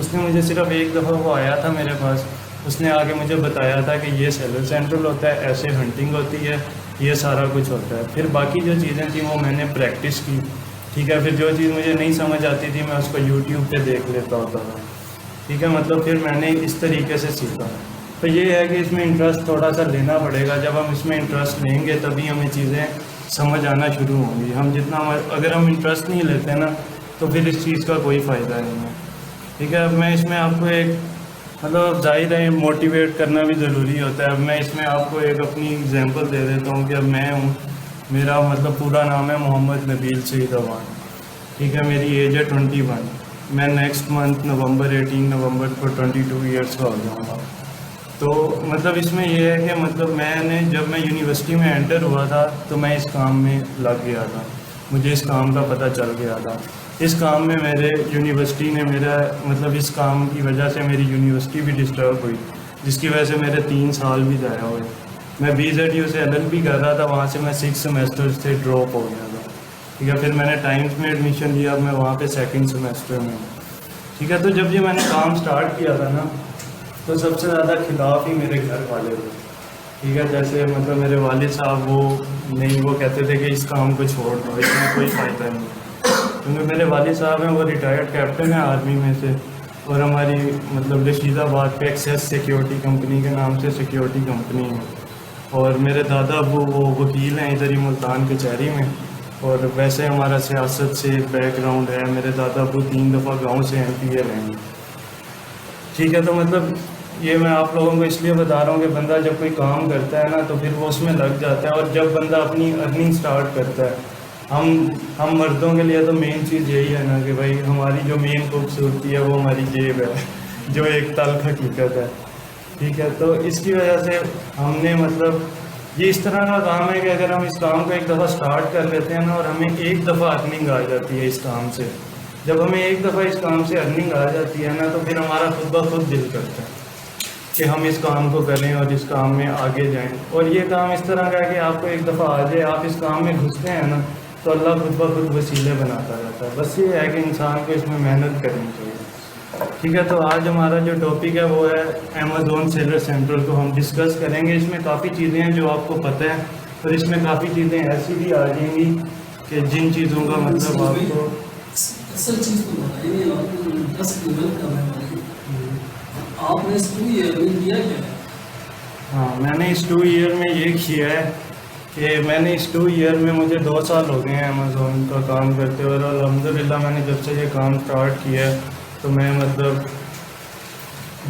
उसने मुझे सिर्फ एक दफ़ा वो आया था मेरे पास, उसने आके मुझे बताया था कि ये सेलर सेंट्रल होता है, ऐसे हंटिंग होती है, ये सारा कुछ होता है। फिर बाकी जो चीज़ें थी वो मैंने प्रैक्टिस की, ठीक है। फिर जो चीज़ मुझे नहीं समझ आती थी मैं उसको यूट्यूब पे देख लेता होता था, ठीक है। मतलब फिर मैंने इस तरीके से सीखा। तो ये है कि इसमें इंटरेस्ट थोड़ा सा लेना पड़ेगा। जब हम इसमें इंटरेस्ट लेंगे तभी हमें चीज़ें समझ आना शुरू होंगी। हम जितना अगर हम इंटरेस्ट नहीं लेते ना तो फिर इस चीज़ का कोई फ़ायदा नहीं है, ठीक है। अब मैं इसमें आपको एक मतलब जाहिर है मोटिवेट करना भी ज़रूरी होता है। अब मैं इसमें आपको एक अपनी एग्जांपल दे देता हूँ कि अब मैं हूँ, मेरा मतलब पूरा नाम है मोहम्मद नबील सईद अवान, ठीक है। मेरी एज है 21। मैं नेक्स्ट मंथ नवंबर 18 नवंबर को 22 ईयर्स का हो जाऊँगा। तो मतलब इसमें यह है कि मतलब मैंने जब मैं यूनिवर्सिटी में एंटर हुआ था तो मैं इस काम में लग गया था, मुझे इस काम का पता चल गया था। इस काम में मेरे यूनिवर्सिटी ने मेरा मतलब इस काम की वजह से मेरी यूनिवर्सिटी भी डिस्टर्ब हुई, जिसकी वजह से मेरे 3 साल भी ज़ाया हुए। मैं BZU से LLB कर रहा था, वहाँ से मैं 6 सेमेस्टर से ड्रॉप हो गया था, ठीक है। फिर मैंने टाइम्स में एडमिशन लिया, मैं वहाँ पे 2nd सेमेस्टर में, ठीक है। तो जब ये मैंने काम स्टार्ट किया था ना तो सबसे ज़्यादा खिलाफ ही मेरे घर वाले थे, ठीक है। जैसे मतलब मेरे वालिद साहब वो कहते थे कि इस काम को छोड़ दो, इसमें कोई फ़ायदा नहीं, क्योंकि मेरे वालिद साहब हैं वो रिटायर्ड कैप्टन है आर्मी में से, और हमारी मतलब रशीदाबाद पे एक्सेस सिक्योरिटी कंपनी के नाम से सिक्योरिटी कंपनी है। और मेरे दादा वो वकील हैं इधर ही मुल्तान कचहरी में। और वैसे हमारा सियासत से बैकग्राउंड है, मेरे दादा वो 3 दफ़ा गाँव से MP रहेंगे, ठीक है। तो मतलब ये मैं आप लोगों को इसलिए बता रहा हूँ कि बंदा जब कोई काम करता है ना तो फिर वो उसमें लग जाता है। और जब बंदा अपनी अर्निंग स्टार्ट करता है, हम मर्दों के लिए तो मेन चीज़ यही है ना कि भाई हमारी जो मेन खूबसूरती है वो हमारी जेब है, जो एक तल्ख हकीकत है, ठीक है। तो इसकी वजह से हमने मतलब ये इस तरह का काम है कि अगर हम इस काम को एक दफ़ा स्टार्ट कर लेते हैं ना और हमें एक दफ़ा अर्निंग आ जाती है इस काम से, जब हमें एक दफ़ा इस काम से अर्निंग आ जाती है ना तो फिर हमारा खुद ब खुद दिल करता है कि हम इस काम को करें और इस काम में आगे जाएं। और ये काम इस तरह का है कि आपको एक दफ़ा आ जाए, आप इस काम में घुसते हैं ना तो अल्लाह खुद ब खुद वसीले बनाता रहता है। बस ये है कि इंसान को इसमें मेहनत करनी चाहिए, ठीक है। तो आज हमारा जो टॉपिक है वो है अमेज़ॉन सेलर सेंट्रल को हम डिस्कस करेंगे। इसमें काफ़ी चीज़ें हैं जो आपको पता है, और इसमें काफ़ी चीज़ें ऐसी भी आ जाएंगी कि जिन चीज़ों का मतलब आपको असल चीज़ को बताइए। आप 10 लेवल का आपने इस 2 ईयर में किया क्या है? हाँ, मैंने इस 2 ईयर में ये किया है कि मैंने इस 2 ईयर में मुझे 2 साल हो गए हैं अमेज़ॉन का काम करते हुए। और अल्हम्दुलिल्लाह मैंने जब से ये काम स्टार्ट किया है तो मैं मतलब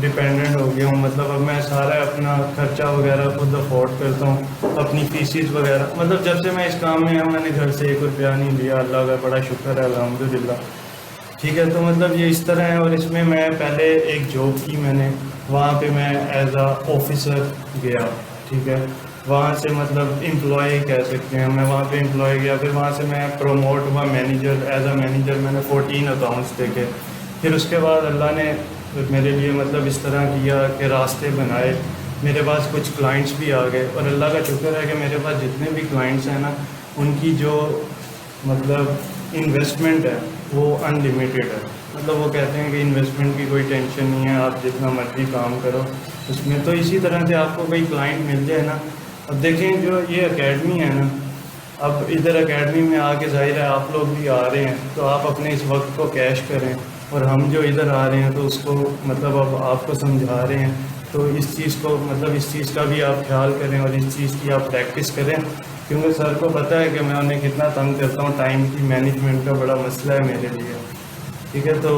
डिपेंडेंट हो गया हूँ। मतलब अब मैं सारा अपना खर्चा वगैरह खुद अफोर्ड करता हूँ, अपनी फीसिस वगैरह। मतलब जब से मैं इस काम में हूँ मैंने घर से 1 रुपया नहीं लिया, अल्लाह का बड़ा शुक्र है अल्हम्दुलिल्लाह, ठीक है। तो मतलब ये इस तरह है। और इसमें मैं पहले एक जॉब की मैंने, वहाँ पे मैं एज आ ऑफिसर गया, ठीक है। वहाँ से मतलब एम्प्लॉय कह सकते हैं, मैं वहाँ पे एम्प्लॉय गया। फिर वहाँ से मैं प्रमोट हुआ मैनेजर, एज आ मैनेजर मैंने 14 अकाउंट्स देखे। फिर उसके बाद अल्लाह ने मेरे लिए मतलब इस तरह किया कि रास्ते बनाए, मेरे पास कुछ क्लाइंट्स भी आ गए। और अल्लाह का शुक्र है कि मेरे पास जितने भी क्लाइंट्स हैं ना उनकी जो मतलब इन्वेस्टमेंट है वो अनलिमिटेड है। मतलब वो कहते हैं कि इन्वेस्टमेंट की कोई टेंशन नहीं है, आप जितना मर्जी काम करो उसमें। तो इसी तरह से आपको कोई क्लाइंट मिल जाए ना। अब देखें जो ये एकेडमी है ना, अब इधर एकेडमी में आके जाहिर है आप लोग भी आ रहे हैं तो आप अपने इस वक्त को कैश करें, और हम जो इधर आ रहे हैं तो उसको मतलब अब आपको समझा रहे हैं। तो इस चीज़ को मतलब इस चीज़ का भी आप ख्याल करें और इस चीज़ की आप प्रैक्टिस करें, क्योंकि सर को पता है कि मैं उन्हें कितना तंग करता हूँ। टाइम की मैनेजमेंट का बड़ा मसला है मेरे लिए, ठीक है। तो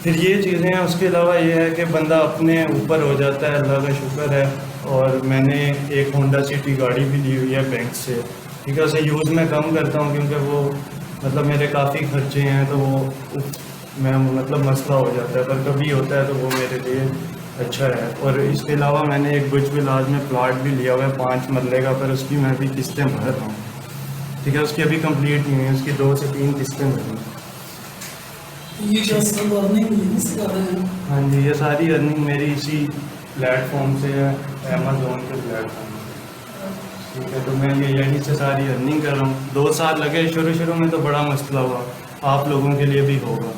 फिर ये चीज़ें हैं। उसके अलावा ये है कि बंदा अपने ऊपर हो जाता है, अल्लाह का शुक्र है। और मैंने एक होंडा सिटी गाड़ी भी ली हुई है बैंक से, ठीक है। उसे यूज़ मैं कम करता हूँ क्योंकि वो मतलब मेरे काफ़ी खर्चे हैं तो वो मैं मतलब मसला हो जाता है, पर कभी होता है तो वो मेरे लिए अच्छा है। और इसके अलावा मैंने एक बुर्ज विलास में प्लाट भी लिया हुआ है 5 मरले का, पर उसकी मैं भी किस्तें भर रहा हूँ, ठीक है। उसकी अभी कंप्लीट नहीं हुई, उसकी 2 से 3 किस्तें भरी। ये क्या सब अर्निंग यहीं से कर रहे हैं? हाँ जी, ये सारी अर्निंग मेरी इसी प्लेटफॉर्म से है, अमेज़ॉन के प्लेटफॉर्म से, ठीक है। तो मैं ये यहीं से सारी अर्निंग कर रहा हूँ। 2 साल लगे, शुरू में तो बड़ा मसला हुआ, आप लोगों के लिए भी होगा।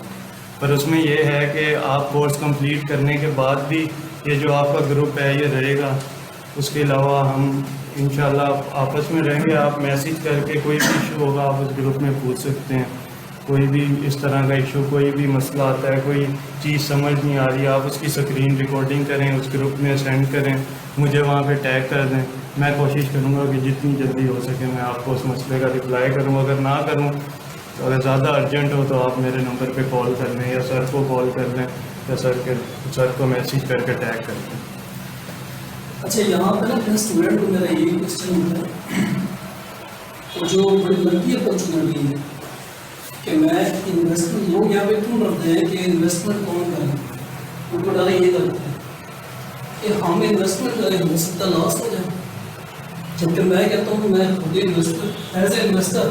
पर उसमें ये है कि आप कोर्स कंप्लीट करने के बाद भी ये जो आपका ग्रुप है ये रहेगा। उसके अलावा हम इंशाल्लाह आपस में रहेंगे। आप मैसेज करके कोई भी इशू होगा आप उस ग्रुप में पूछ सकते हैं। कोई भी इस तरह का इशू, कोई भी मसला आता है, कोई चीज़ समझ नहीं आ रही, आप उसकी स्क्रीन रिकॉर्डिंग करें, उस ग्रुप में सेंड करें, मुझे वहाँ पे टैग कर दें। मैं कोशिश करूँगा कि जितनी जल्दी हो सके मैं आपको उस मसले का रिप्लाई करूँ। अगर ना करूँ तो अगर ज़्यादा अर्जेंट हो तो आप मेरे नंबर पे कॉल कर लें या सर को कॉल कर लें या सर को मैसेज करके टैग कर दें। अच्छा, यहाँ पे ना अपने स्टूडेंट को मेरा यही क्वेश्चन होता है, तो जो बड़ी लंबी अपॉर्चुनिटी है कि मैं इन्वेस्टमेंट, लोग यहाँ पे क्यों डरते हैं कि इन्वेस्टमेंट कौन करें, उनको डर ये लगता है कि हम इन्वेस्टमेंट करें हो सकता लॉस हो जाए। जबकि मैं कहता हूँ मैं खुद इन्वेस्टर, एज ए इन्वेस्टर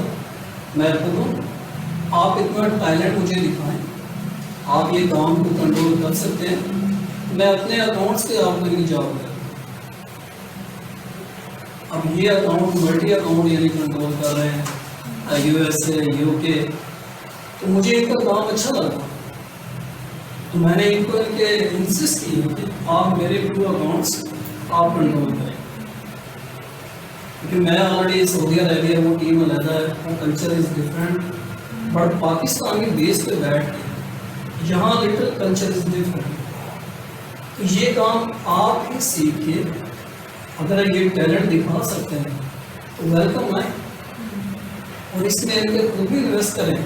मैं खुद हूँ, आप इतना टैलेंट मुझे दिखाएं, आप ये काम को कंट्रोल कर सकते हैं, मैं अपने अकाउंट्स के आप मेरी जॉब करें। अब ये अकाउंट मल्टी अकाउंट यानी कंट्रोल कर रहे हैं USA UK, तो मुझे इनका काम अच्छा लगा, तो मैंने इनको इनके इंसिस्ट किया कि आप मेरे 2 अकाउंट्स आप कंट्रोल करें, क्योंकि मैं ऑलरेडी सऊदी अरबिया, वो टीम अलग है, वो culture is different, but Pakistan के बेस पे बैठ के यहाँ लिटिल कल्चर इज़ डिफरेंट। तो ये काम आप ही सीख के अगर ये टैलेंट दिखा सकते हैं तो वेलकम आए, और इसमें इनके खुद भी इन्वेस्ट करें।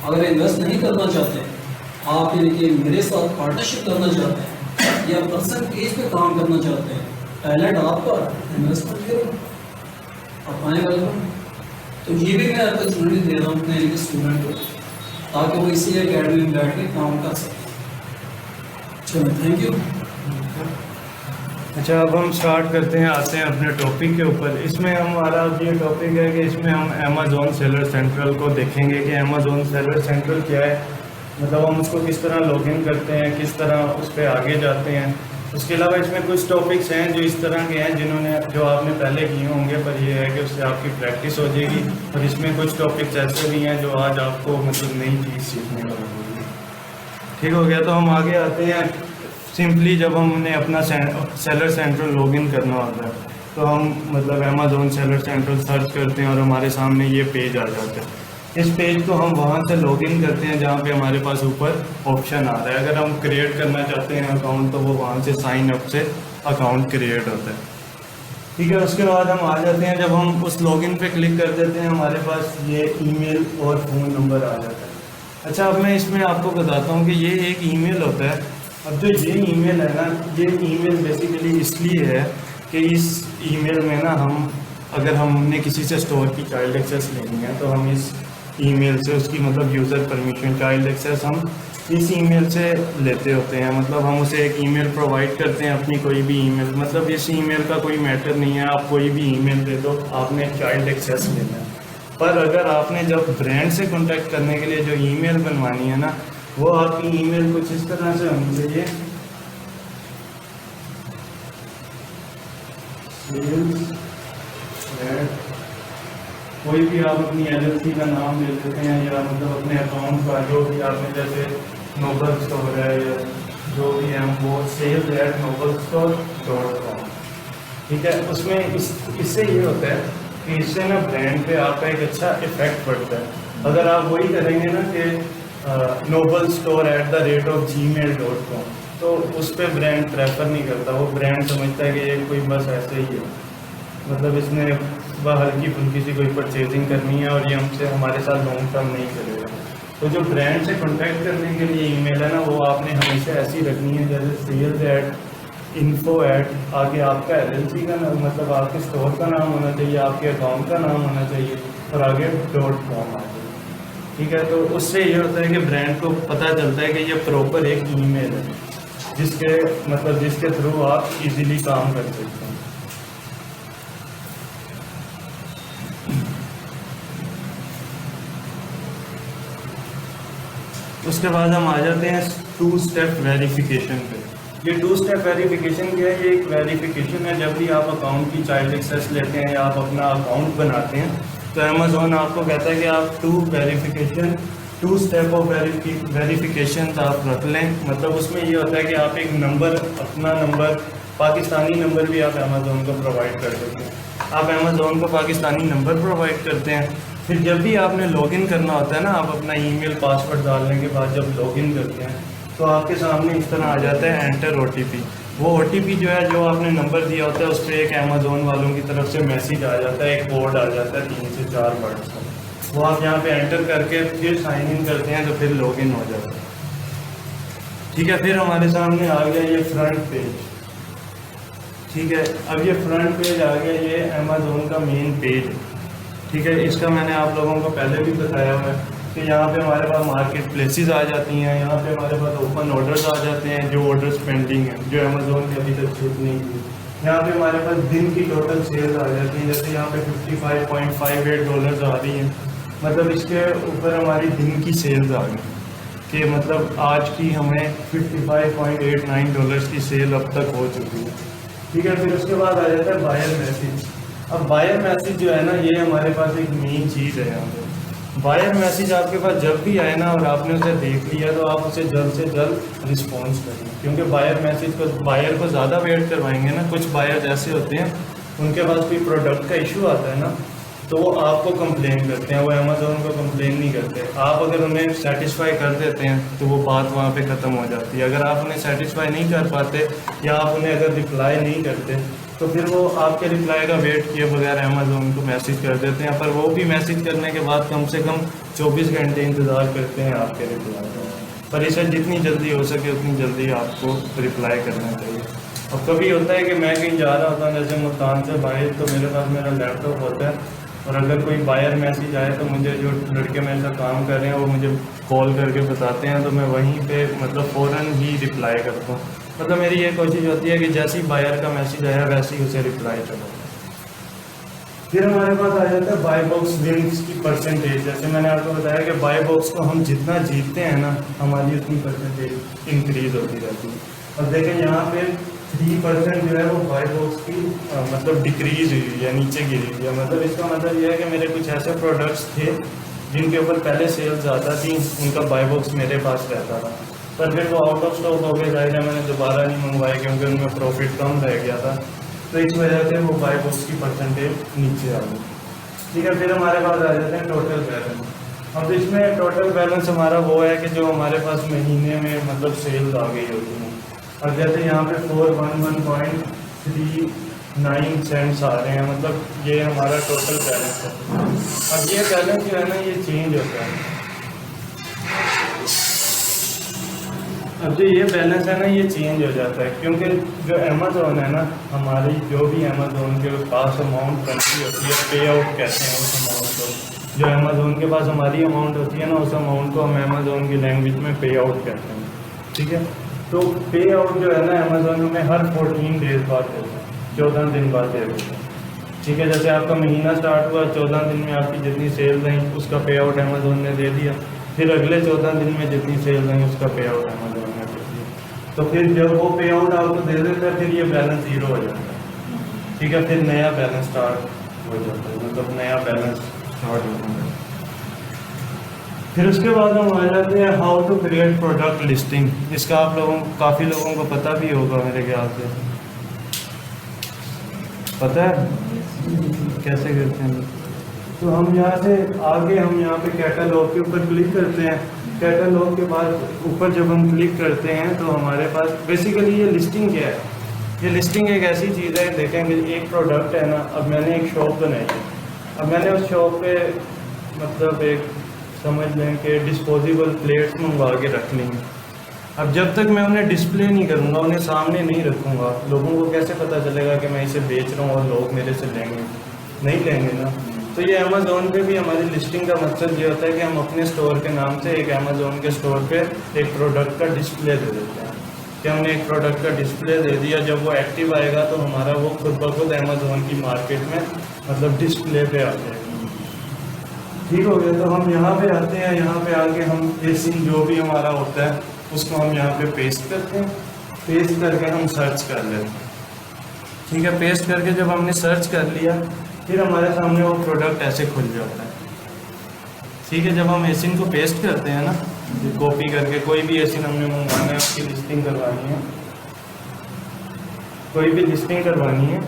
अगर इन्वेस्ट नहीं करना चाहते, आप यानी कि मेरे साथ पार्टनरशिप करना चाहते हैं या परसेंटेज पे काम करना चाहते हैं, टैलेंट आपका, इन्वेस्टमेंट करो, आप आए वेलकम। तो ये भी मैं अपॉर्चुनिटी दे रहा हूँ अपने स्टूडेंट को, ताकि वो इसी अकेडमी में बैठ के काम कर सकें। चलो, थैंक यू। अच्छा, अब हम स्टार्ट करते हैं, आते हैं अपने टॉपिक के ऊपर। इसमें हमारा ये टॉपिक है कि इसमें हम अमेज़ॉन सेलर सेंट्रल को देखेंगे कि अमेज़ॉन सेलर सेंट्रल क्या है, मतलब हम उसको किस तरह लॉगिन करते हैं, किस तरह उस पर आगे जाते हैं। उसके अलावा इसमें कुछ टॉपिक्स हैं जो इस तरह के हैं जो आपने पहले किए होंगे, पर यह है कि उससे आपकी प्रैक्टिस हो जाएगी। और इसमें कुछ टॉपिक्स ऐसे भी हैं जो आज आपको मतलब नई चीज़ सीखने को मिलेगी। ठीक हो गया, तो हम आगे आते हैं। सिंपली जब हमने अपना सेलर सेंट्रल लॉगिन करना होता है तो हम मतलब अमेज़ॉन सेलर सेंट्रल सर्च करते हैं और हमारे सामने ये पेज आ जाता है। इस पेज को हम वहाँ से लॉगिन करते हैं जहाँ पे हमारे पास ऊपर ऑप्शन आ रहा है। अगर हम क्रिएट करना चाहते हैं अकाउंट तो वो वहाँ से साइन अप से अकाउंट क्रिएट होता है। ठीक है, उसके बाद हम आ जाते हैं, जब हम उस लॉगिन पे क्लिक कर देते हैं हमारे पास ये ईमेल और फ़ोन नंबर आ जाता है। अच्छा, अब मैं इसमें आपको बताता हूँ कि ये एक ईमेल होता है। अब जो ये ईमेल है ना, ये ईमेल बेसिकली इसलिए है कि इस ईमेल में ना अगर हमने किसी से स्टोर की चाइल्ड एक्सेस लेनी है तो हम इस ईमेल से उसकी मतलब यूज़र परमिशन, चाइल्ड एक्सेस हम इस ईमेल से लेते होते हैं। मतलब हम उसे एक ईमेल प्रोवाइड करते हैं, अपनी कोई भी ईमेल, मतलब इस ईमेल का कोई मैटर नहीं है, आप कोई भी ईमेल दे दो, आपने चाइल्ड एक्सेस लेना है। पर अगर आपने जब ब्रांड से कॉन्टैक्ट करने के लिए जो ईमेल बनवानी है ना, वो आपकी ईमेल कुछ इस तरह से होनी चाहिए, कोई भी आप अपनी LLC का नाम ले सकते हैं या मतलब अपने अकाउंट का जो भी आपने, जैसे नोबल स्टोर है या जो भी है वो sales@noblestore.com। ठीक है, उसमें इससे ये होता है कि इससे ना ब्रांड पे आपका एक अच्छा इफेक्ट पड़ता है। अगर आप वही करेंगे ना कि noblestore@gmail.com तो उस पर ब्रांड प्रेफर नहीं करता, वो ब्रांड समझता है कि ये कोई बस ऐसे ही है, मतलब इसने हल्की फुल्की सी कोई परचेजिंग करनी है और ये हमसे हमारे साथ लॉन्ग टर्म नहीं करेगा। तो जो ब्रांड से कॉन्टैक्ट करने के लिए ईमेल है ना, वो आपने हमेशा ऐसी रखनी है जैसे sales@info@ आगे आपका LLC का नाम, मतलब आपके स्टोर का नाम होना चाहिए, आपके अकाउंट का नाम होना चाहिए और आगे .com आ जाए। ठीक है, तो उससे ये होता है कि ब्रांड को पता चलता है कि ये प्रॉपर एक ईमेल है जिसके थ्रू आप इजीली काम कर सकते हैं। उसके बाद हम आ जाते हैं 2 स्टेप वेरिफिकेशन पे। ये 2 स्टेप वेरिफिकेशन क्या है? ये एक वेरिफिकेशन है जब भी आप अकाउंट की चाइल्ड एक्सेस लेते हैं या आप अपना अकाउंट बनाते हैं तो अमेज़ॉन आपको कहता है कि आप 2 वेरिफिकेशन 2 स्टेप ऑफ वेरिफिकेशन आप रख लें। मतलब उसमें ये होता है कि आप एक नंबर, अपना नंबर, पाकिस्तानी नंबर भी आप अमेज़ोन को प्रोवाइड कर देते हैं। आप अमेज़ोन को पाकिस्तानी नंबर प्रोवाइड करते हैं, फिर जब भी आपने लॉगिन करना होता है ना, आप अपना ईमेल पासवर्ड डालने के बाद जब लॉगिन करते हैं तो आपके सामने इस तरह आ जाता है एंटर OTP। वो OTP जो है, जो आपने नंबर दिया होता है, उस पर एक अमेज़ोन वालों की तरफ से मैसेज आ जाता है, एक कोड आ जाता है 3 से 4 वर्ड्स का। वो आप यहाँ पे एंटर करके फिर साइन इन करते हैं तो फिर लॉगिन हो जाता है। ठीक है, फिर हमारे सामने आ गया ये फ्रंट पेज। ठीक है, अब ये फ्रंट पेज आ गया, ये अमेज़ोन का मेन पेज है। ठीक है, इसका मैंने आप लोगों को पहले भी बताया हुआ है कि यहाँ पे हमारे पास मार्केट प्लेसेस आ जाती हैं, यहाँ पे हमारे पास ओपन ऑर्डर्स आ जाते हैं, जो ऑर्डर्स पेंडिंग हैं, जो अमेज़ोन ने अभी तक शिप नहीं की। यहाँ पे हमारे पास दिन की टोटल सेल्स आ जाती हैं, जैसे यहाँ पे $55.58 आ रही हैं। मतलब इसके ऊपर हमारी दिन की सेल्स आ गई कि मतलब आज की हमें $55.89 की सेल अब तक हो चुकी है। ठीक है, फिर उसके बाद आ जाता है बायर मैसेज। अब बायर मैसेज जो है ना, ये हमारे पास एक मेन चीज़ है। यहाँ पे बायर मैसेज आपके पास जब भी आए ना और आपने उसे देख लिया तो आप उसे जल्द से जल्द रिस्पॉन्स करें, क्योंकि बायर मैसेज को, बायर को ज़्यादा वेट करवाएंगे ना। कुछ बायर ऐसे होते हैं, उनके पास कोई प्रोडक्ट का इशू आता है ना, तो वो आपको कंप्लेन करते हैं, वो अमेज़ोन को कंप्लेन नहीं करते। आप अगर उन्हें सेटिस्फाई कर देते हैं तो वो बात वहाँ पे ख़त्म हो जाती है। अगर आप उन्हें सेटिस्फाई नहीं कर पाते या आप उन्हें अगर रिप्लाई नहीं करते तो फिर वो आपके रिप्लाई का वेट किए बगैर अमेज़ोन को मैसेज कर देते हैं। पर वो भी मैसेज करने के बाद कम से कम 24 घंटे इंतज़ार करते हैं आपके रिप्लाई का। पर इसे जितनी जल्दी हो सके उतनी जल्दी आपको रिप्लाई करना चाहिए। अब कभी होता है कि मैं कहीं जा रहा होता हूँ, जैसे मुल्तान से बाहर, तो मेरे पास मेरा लैपटॉप होता है और अगर कोई बायर मैसेज आए तो मुझे जो लड़के मेरे साथ काम कर रहे हैं वो मुझे कॉल करके बताते हैं, तो मैं वहीं पे मतलब फ़ौरन ही रिप्लाई करता हूँ। मतलब मेरी ये कोशिश होती है कि जैसे ही बायर का मैसेज आया वैसे ही उसे रिप्लाई करो। फिर हमारे पास आ जाता है बाय बॉक्स विन्स की परसेंटेज। जैसे मैंने आपको बताया कि बाय बॉक्स को हम जितना जीतते हैं ना, हमारी उतनी परसेंटेज इंक्रीज़ होती रहती है। और देखें यहाँ पे 3% जो है वो बाय बॉक्स की मतलब डिक्रीज हुई है, नीचे गिरी हुई है। मतलब इसका मतलब ये है कि मेरे कुछ ऐसे प्रोडक्ट्स थे जिनके ऊपर पहले सेल्स ज़्यादा थी, उनका बाय बॉक्स मेरे पास रहता था, पर फिर वो आउट ऑफ स्टॉक हो गए। जाहिर है मैंने दोबारा नहीं मंगवाए क्योंकि उनमें प्रॉफिट कम रह गया था, तो इस वजह से वो बाय बॉक्स की परसेंटेज नीचे आ गई। ठीक है, फिर हमारे पास आ जाते हैं टोटल बैलेंस। अब इसमें टोटल बैलेंस हमारा वो है कि जो हमारे पास महीने में मतलब सेल्स आ गई होती हैं। और जैसे यहाँ पे 411.39 सेंट्स आ रहे हैं, मतलब ये हमारा टोटल बैलेंस है। अब ये बैलेंस जो है ना, ये चेंज होता है। अब जो ये बैलेंस है ना, ये चेंज हो जाता है, क्योंकि जो अमेज़ोन है ना, हमारी जो भी अमेज़ोन के पास अमाउंट बनती होती है, पे आउट कहते हैं उस अमाउंट को। जो अमेज़ोन के पास हमारी अमाउंट होती है ना, उस अमाउंट को हम अमेज़ोन की लैंग्वेज में पे आउट कहते हैं। ठीक है, तो पे आउट जो है ना अमेज़ोन में हर 14 डेज बाद देता है, 14 दिन बाद दे देता है। ठीक है, जैसे आपका महीना स्टार्ट हुआ, 14 दिन में आपकी जितनी सेल्स रही उसका पे आउट अमेज़ोन ने दे दिया। फिर अगले 14 दिन में जितनी सेल्स रही उसका पे आउट अमेज़ोन ने दे दिया। तो फिर जब वो पे आउट आपको दे देता है, फिर ये बैलेंस ज़ीरो हो जाता है। ठीक है, फिर नया बैलेंस स्टार्ट हो जाता है, मतलब नया बैलेंस स्टार्ट होता है। फिर उसके बाद हम आ जाते हैं how to create product listing. इसका आप लोगों काफ़ी लोगों को पता भी होगा मेरे ख्याल से। पता है कैसे करते हैं? तो हम यहाँ से आगे हम यहाँ पे कैटलॉग के ऊपर क्लिक करते हैं। कैटलॉग के बाद ऊपर जब हम क्लिक करते हैं तो हमारे पास बेसिकली ये लिस्टिंग क्या है? ये लिस्टिंग एक ऐसी चीज़ है, देखेंगे एक प्रोडक्ट है ना, अब मैंने एक शॉप बनाई है। अब मैंने उस शॉप पे मतलब एक समझ लें कि डिस्पोजेबल प्लेट्स मंगवा के रख ली। अब जब तक मैं उन्हें डिस्प्ले नहीं करूँगा, उन्हें सामने नहीं रखूँगा, लोगों को कैसे पता चलेगा कि मैं इसे बेच रहा हूँ और लोग मेरे से लेंगे? नहीं लेंगे ना। तो ये अमेज़ोन पे भी हमारी लिस्टिंग का मकसद ये होता है कि हम अपने स्टोर के नाम से एक अमेज़ोन के स्टोर पे एक प्रोडक्ट का डिस्प्ले दे देते हैं कि हमने एक प्रोडक्ट का डिस्प्ले दे दिया। जब वो एक्टिव आएगा तो हमारा वो खुद ब खुद अमेज़ोन की मार्केट में मतलब डिस्प्ले पे आ जाएगा। ठीक हो गया, तो हम यहाँ पे आते हैं। यहाँ पे आके हम बेसिक जो भी हमारा होता है उसको हम यहाँ पे पेस्ट करते हैं। पेस्ट करके हम सर्च कर लेते हैं। ठीक है, पेस्ट करके जब हमने सर्च कर लिया फिर हमारे सामने वो प्रोडक्ट ऐसे खुल जाता है। ठीक है, जब हम एसिन को पेस्ट करते हैं ना, कॉपी करके कोई भी एसिन हमने मंगवाना है, उसकी लिस्टिंग करवानी है, कोई भी लिस्टिंग करवानी है,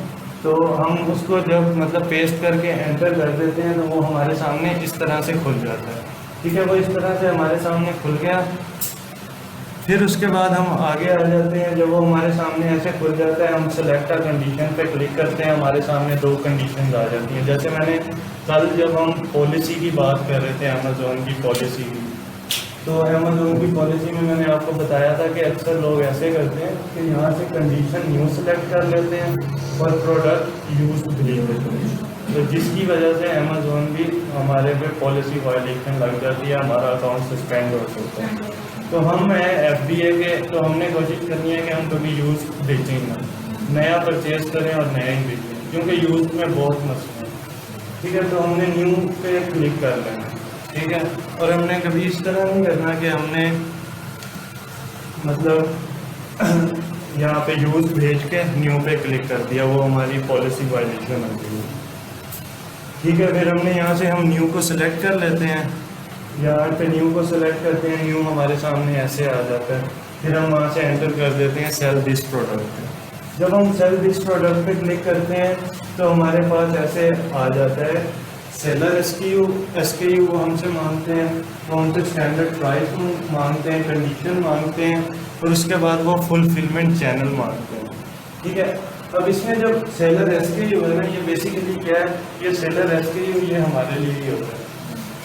तो हम उसको जब मतलब पेस्ट करके एंटर कर देते हैं तो वो हमारे सामने इस तरह से खुल जाता है। ठीक है, वो इस तरह से हमारे सामने खुल गया। फिर उसके बाद हम आगे आ जाते हैं। जब वो हमारे सामने ऐसे खुल जाता है, हम सेलेक्ट अ कंडीशन पे क्लिक करते हैं, हमारे सामने 2 कंडीशन आ जाती हैं। जैसे मैंने कल जब हम पॉलिसी की बात कर रहे थे, अमेज़ोन की पॉलिसी की, तो अमेज़ोन की पॉलिसी में मैंने आपको बताया था कि अक्सर लोग ऐसे करते हैं कि यहाँ से कंडीशन न्यू सेलेक्ट कर लेते हैं और प्रोडक्ट यूज डिलीट करते हैं, तो जिसकी वजह से अमेज़ोन भी हमारे पे पॉलिसी वायलेशन लग जाती है, हमारा अकाउंट सस्पेंड हो सकता है। तो हम FBA के, तो हमने कोशिश करनी है कि हम कभी यूज़ बेचें ना, नया परचेज करें और नया ही बेचें, क्योंकि यूज़ में बहुत मसला है। ठीक है, तो हमने न्यू पे क्लिक कर लेना, ठीक है, और हमने कभी इस तरह नहीं करना कि हमने मतलब यहाँ पे यूज़ भेज के न्यू पे क्लिक कर दिया, वो हमारी पॉलिसी वायलेशन होती है। ठीक है, फिर हमने यहाँ से हम न्यू को सिलेक्ट कर लेते हैं, यहाँ पे न्यू को सिलेक्ट करते हैं, न्यू हमारे सामने ऐसे आ जाता है। फिर हम वहाँ से एंटर कर देते हैं सेल दिस प्रोडक्ट। जब हम सेल दिस प्रोडक्ट पे क्लिक करते हैं तो हमारे पास ऐसे आ जाता है सेलर SKU वो हमसे मांगते हैं, वो हमसे स्टैंडर्ड प्राइस मांगते हैं, कंडीशन मांगते हैं, और उसके बाद वो फुलफिलमेंट चैनल मांगते हैं। ठीक है, अब इसमें जब सेलर SKU है ना, ये बेसिकली क्या है, ये सेलर SKU ये हमारे लिए ही होता है।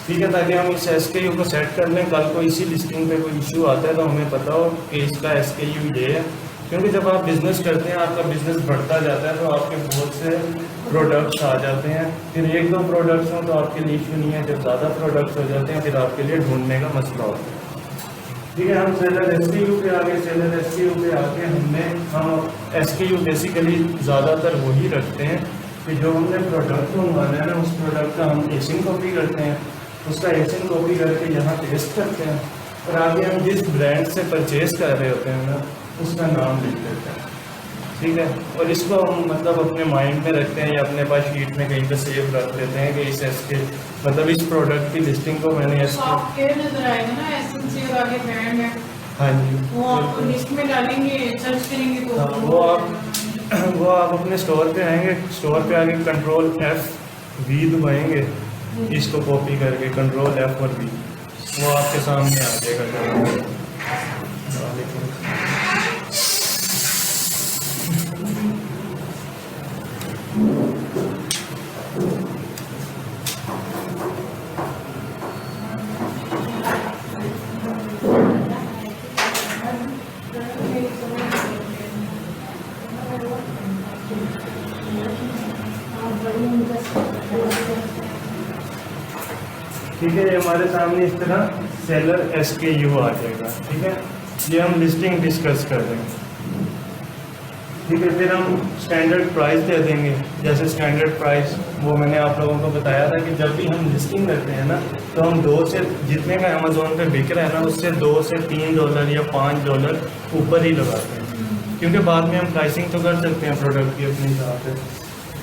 ठीक है, ताकि हम इस SKU को सेट कर लें, कल को इसी लिस्टिंग पे कोई इशू आता है तो हमें पता हो कि इसका SKU ये है। क्योंकि जब आप बिज़नेस करते हैं, आपका बिज़नेस बढ़ता जाता है, तो आपके बहुत से प्रोडक्ट्स आ जाते हैं। फिर 1-2 प्रोडक्ट्स हों तो आपके लिए इशू नहीं है, जब ज़्यादा प्रोडक्ट्स हो जाते हैं फिर आपके लिए ढूंढने का मसला होता है। ठीक है, हम सेलर SKU पे आगे, सेलर SKU पे आके हम SKU बेसिकली ज़्यादातर वही रखते हैं कि जो हमने प्रोडक्ट मंगवाना है ना, उस प्रोडक्ट का हम एसिन कॉपी करते हैं, उसका एसिन कॉपी करके यहाँ पेस्ट करते हैं, और आगे हम जिस ब्रांड से परचेज कर रहे होते हैं ना, उसका नाम लिख देते हैं। ठीक है, और इसको हम मतलब अपने माइंड में रखते हैं या अपने पास शीट में कहीं पे सेव रख देते हैं कि इस SK मतलब इस प्रोडक्ट की लिस्टिंग को मैंने सॉफ्टवेयर नजर आएगा ना, एसेंसी और आगे ब्रांड है, हाँ जी, वो आप लिस्ट में डालेंगे, सर्च करेंगे तो वो आप अपने स्टोर पे आएंगे, स्टोर पे आके Ctrl+F+V दबाएंगे, इसको कॉपी करके Ctrl+F और V, वो आपके सामने आ जाएगा। ठीक है, ये हमारे सामने इस तरह सेलर SKU आ जाएगा। ठीक है, ये हम लिस्टिंग डिस्कस कर रहे हैं। ठीक है, फिर हम स्टैंडर्ड प्राइस दे देंगे। जैसे स्टैंडर्ड प्राइस वो मैंने आप लोगों को बताया था कि जब भी हम लिस्टिंग करते हैं ना, तो हम 2 से जितने का अमेज़ोन पे बिक रहा है ना, उससे $2 से $3 या $5 ऊपर ही लगाते हैं, क्योंकि बाद में हम प्राइसिंग तो कर सकते हैं प्रोडक्ट की अपने हिसाब से।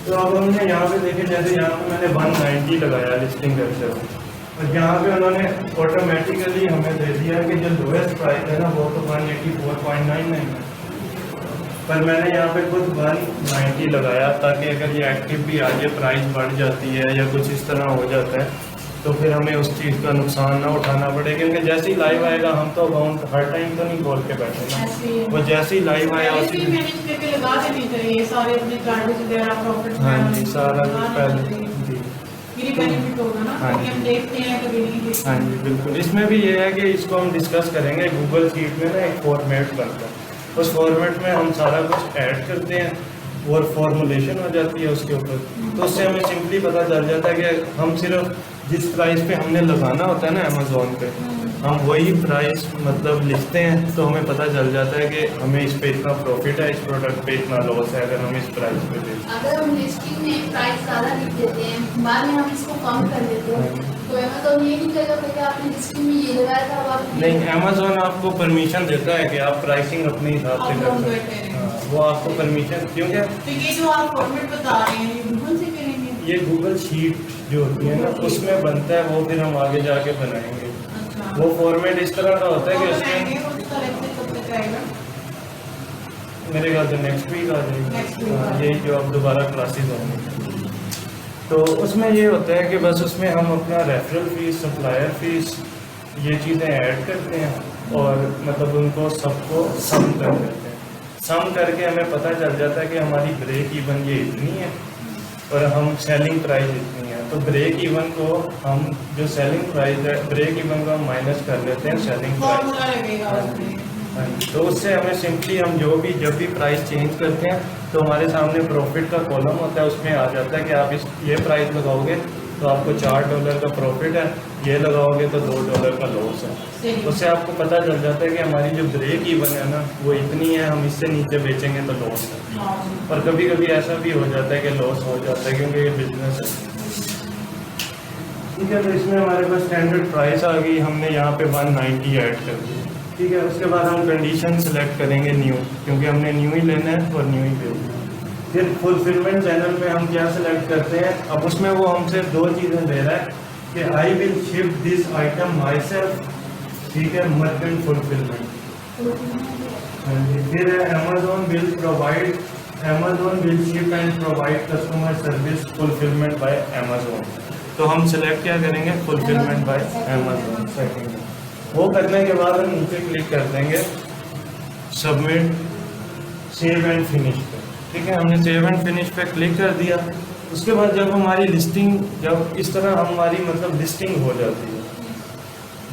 तो अब हमने यहाँ पे देखे, जैसे यहाँ पे मैंने 190 लगाया लिस्टिंग करते हुए, और यहाँ पे उन्होंने ऑटोमेटिकली हमें दे दिया कि जो लोएस्ट प्राइस है ना वो तो 184.99 है, पर मैंने यहाँ पे खुद 190 लगाया ताकि अगर ये एक्टिव भी आ जाए, प्राइस बढ़ जाती है या कुछ इस तरह हो जाता है, तो फिर हमें उस चीज़ का नुकसान ना उठाना पड़े। क्योंकि जैसे ही लाइव आएगा, हम तो अकाउंट हर टाइम तो नहीं खोल के बैठे ना, वो जैसे ही लाइव आया उसी में मैनेज करके लगा देनी चाहिए सारे अपने चार्जेस वगैरह, प्रॉफिट। हाँ जी, सारा कुछ पहले जी, मेरी बेनिफिट होगा ना, हाँ कि हम देखते हैं कभी नहीं देखते। हाँ जी बिल्कुल। इसमें भी ये है कि इसको हम डिस्कस करेंगे। गूगल शीट में ना एक फॉर्मेट बनता है, उस फॉर्मेट में हम सारा कुछ ऐड करते हैं और फॉर्मुलेशन हो जाती है उसके ऊपर, तो उससे हमें सिंपली पता चल जाता है कि हम सिर्फ जिस प्राइस पे हमने लगाना होता है ना अमेज़ोन पे, हम वही प्राइस मतलब लिखते हैं, तो हमें पता चल जाता है कि हमें इस पे इतना प्रॉफिट है, इस प्रोडक्ट पे इतना लॉस है अगर हम इस प्राइस पे बेचते हैं। अगर हम लिस्टिंग में प्राइस ज़्यादा लिख देते हैं, बाद में हम इसको कम कर देते हैं, तो अमेज़न ये नहीं कहेगा कि आपने लिस्टिंग में ये लगाया था, अब आप नहीं, अमेज़ोन आपको परमिशन देता है कि आप प्राइसिंग अपने हिसाब से कर सकते हैं। हाँ, वो आपको परमिशन, क्योंकि तो ये जो आप फॉर्मेट बता रहे हैं, ये गूगल से करेंगे? ये गूगल शीट जो होती है ना उसमें बनता है, वो फिर हम आगे जाके बनाएंगे। अच्छा वो फॉर्मेट इस तरह का होता है कि उसमें बनाएंगे उसका लेक्चर कब तक आएगा? मेरे ख्याल से नेक्स्ट वीक आ Next जाएगी। week हाँ, आ यही जो अब दोबारा क्लासेस होंगी। तो उसमें ये होता है कि बस उसमें हम अपना रेफरल फीस, सप्लायर फीस, ये चीज़ें ऐड करते हैं और मतलब उनको सबको सम कर देते हैं। सम करके हमें पता चल जाता है कि हमारी ब्रेक इवन ये इतनी है और हम सेलिंग प्राइस इतनी है। तो ब्रेक इवन को हम जो सेलिंग प्राइस है, ब्रेक इवन को हम माइनस कर लेते हैं सेलिंग प्राइस। फॉर्मूला लगेगा उसमें। हाँ जी, तो उससे हमें सिंपली हम जब भी प्राइस चेंज करते हैं तो हमारे सामने प्रॉफिट का कॉलम होता है, उसमें आ जाता है कि आप ये प्राइस लगाओगे तो आपको $4 का प्रॉफिट है, ये लगाओगे तो $2 का लॉस है। सही। उससे आपको पता चल जाता है कि हमारी जो ब्रेक इवन है ना वो इतनी है, हम इससे नीचे बेचेंगे तो लॉस है। हाँ। और कभी कभी ऐसा भी हो जाता है कि लॉस हो जाता है क्योंकि ये बिजनेस है। ठीक है, तो इसमें हमारे पास स्टैंडर्ड प्राइस आ गई, हमने यहाँ पे 190 ऐड कर दी। ठीक है, उसके बाद हम कंडीशन सेलेक्ट करेंगे न्यू, क्योंकि हमने न्यू ही लेना है और न्यू ही भेजना है। फिर फुलफिलमेंट चैनल पे हम क्या सेलेक्ट करते हैं, अब उसमें वो हमसे दो चीज़ें दे रहा है कि I will ship this item my self, ठीक है, मर्चेंट फुलफिलमेंट। हाँ जी, फिर है Amazon will provide, Amazon will ship and provide customer service fulfilment bye Amazon. तो हम सेलेक्ट क्या करेंगे, फुलफिलमेंट बाय अमेजोन सेकेंड। वो करने के बाद हम नीचे क्लिक कर देंगे सबमिट, सेव एंड फिनिश पे। ठीक है, हमने सेव एंड फिनिश पे क्लिक कर दिया। उसके बाद जब हमारी लिस्टिंग, जब इस तरह हमारी मतलब लिस्टिंग हो जाती है,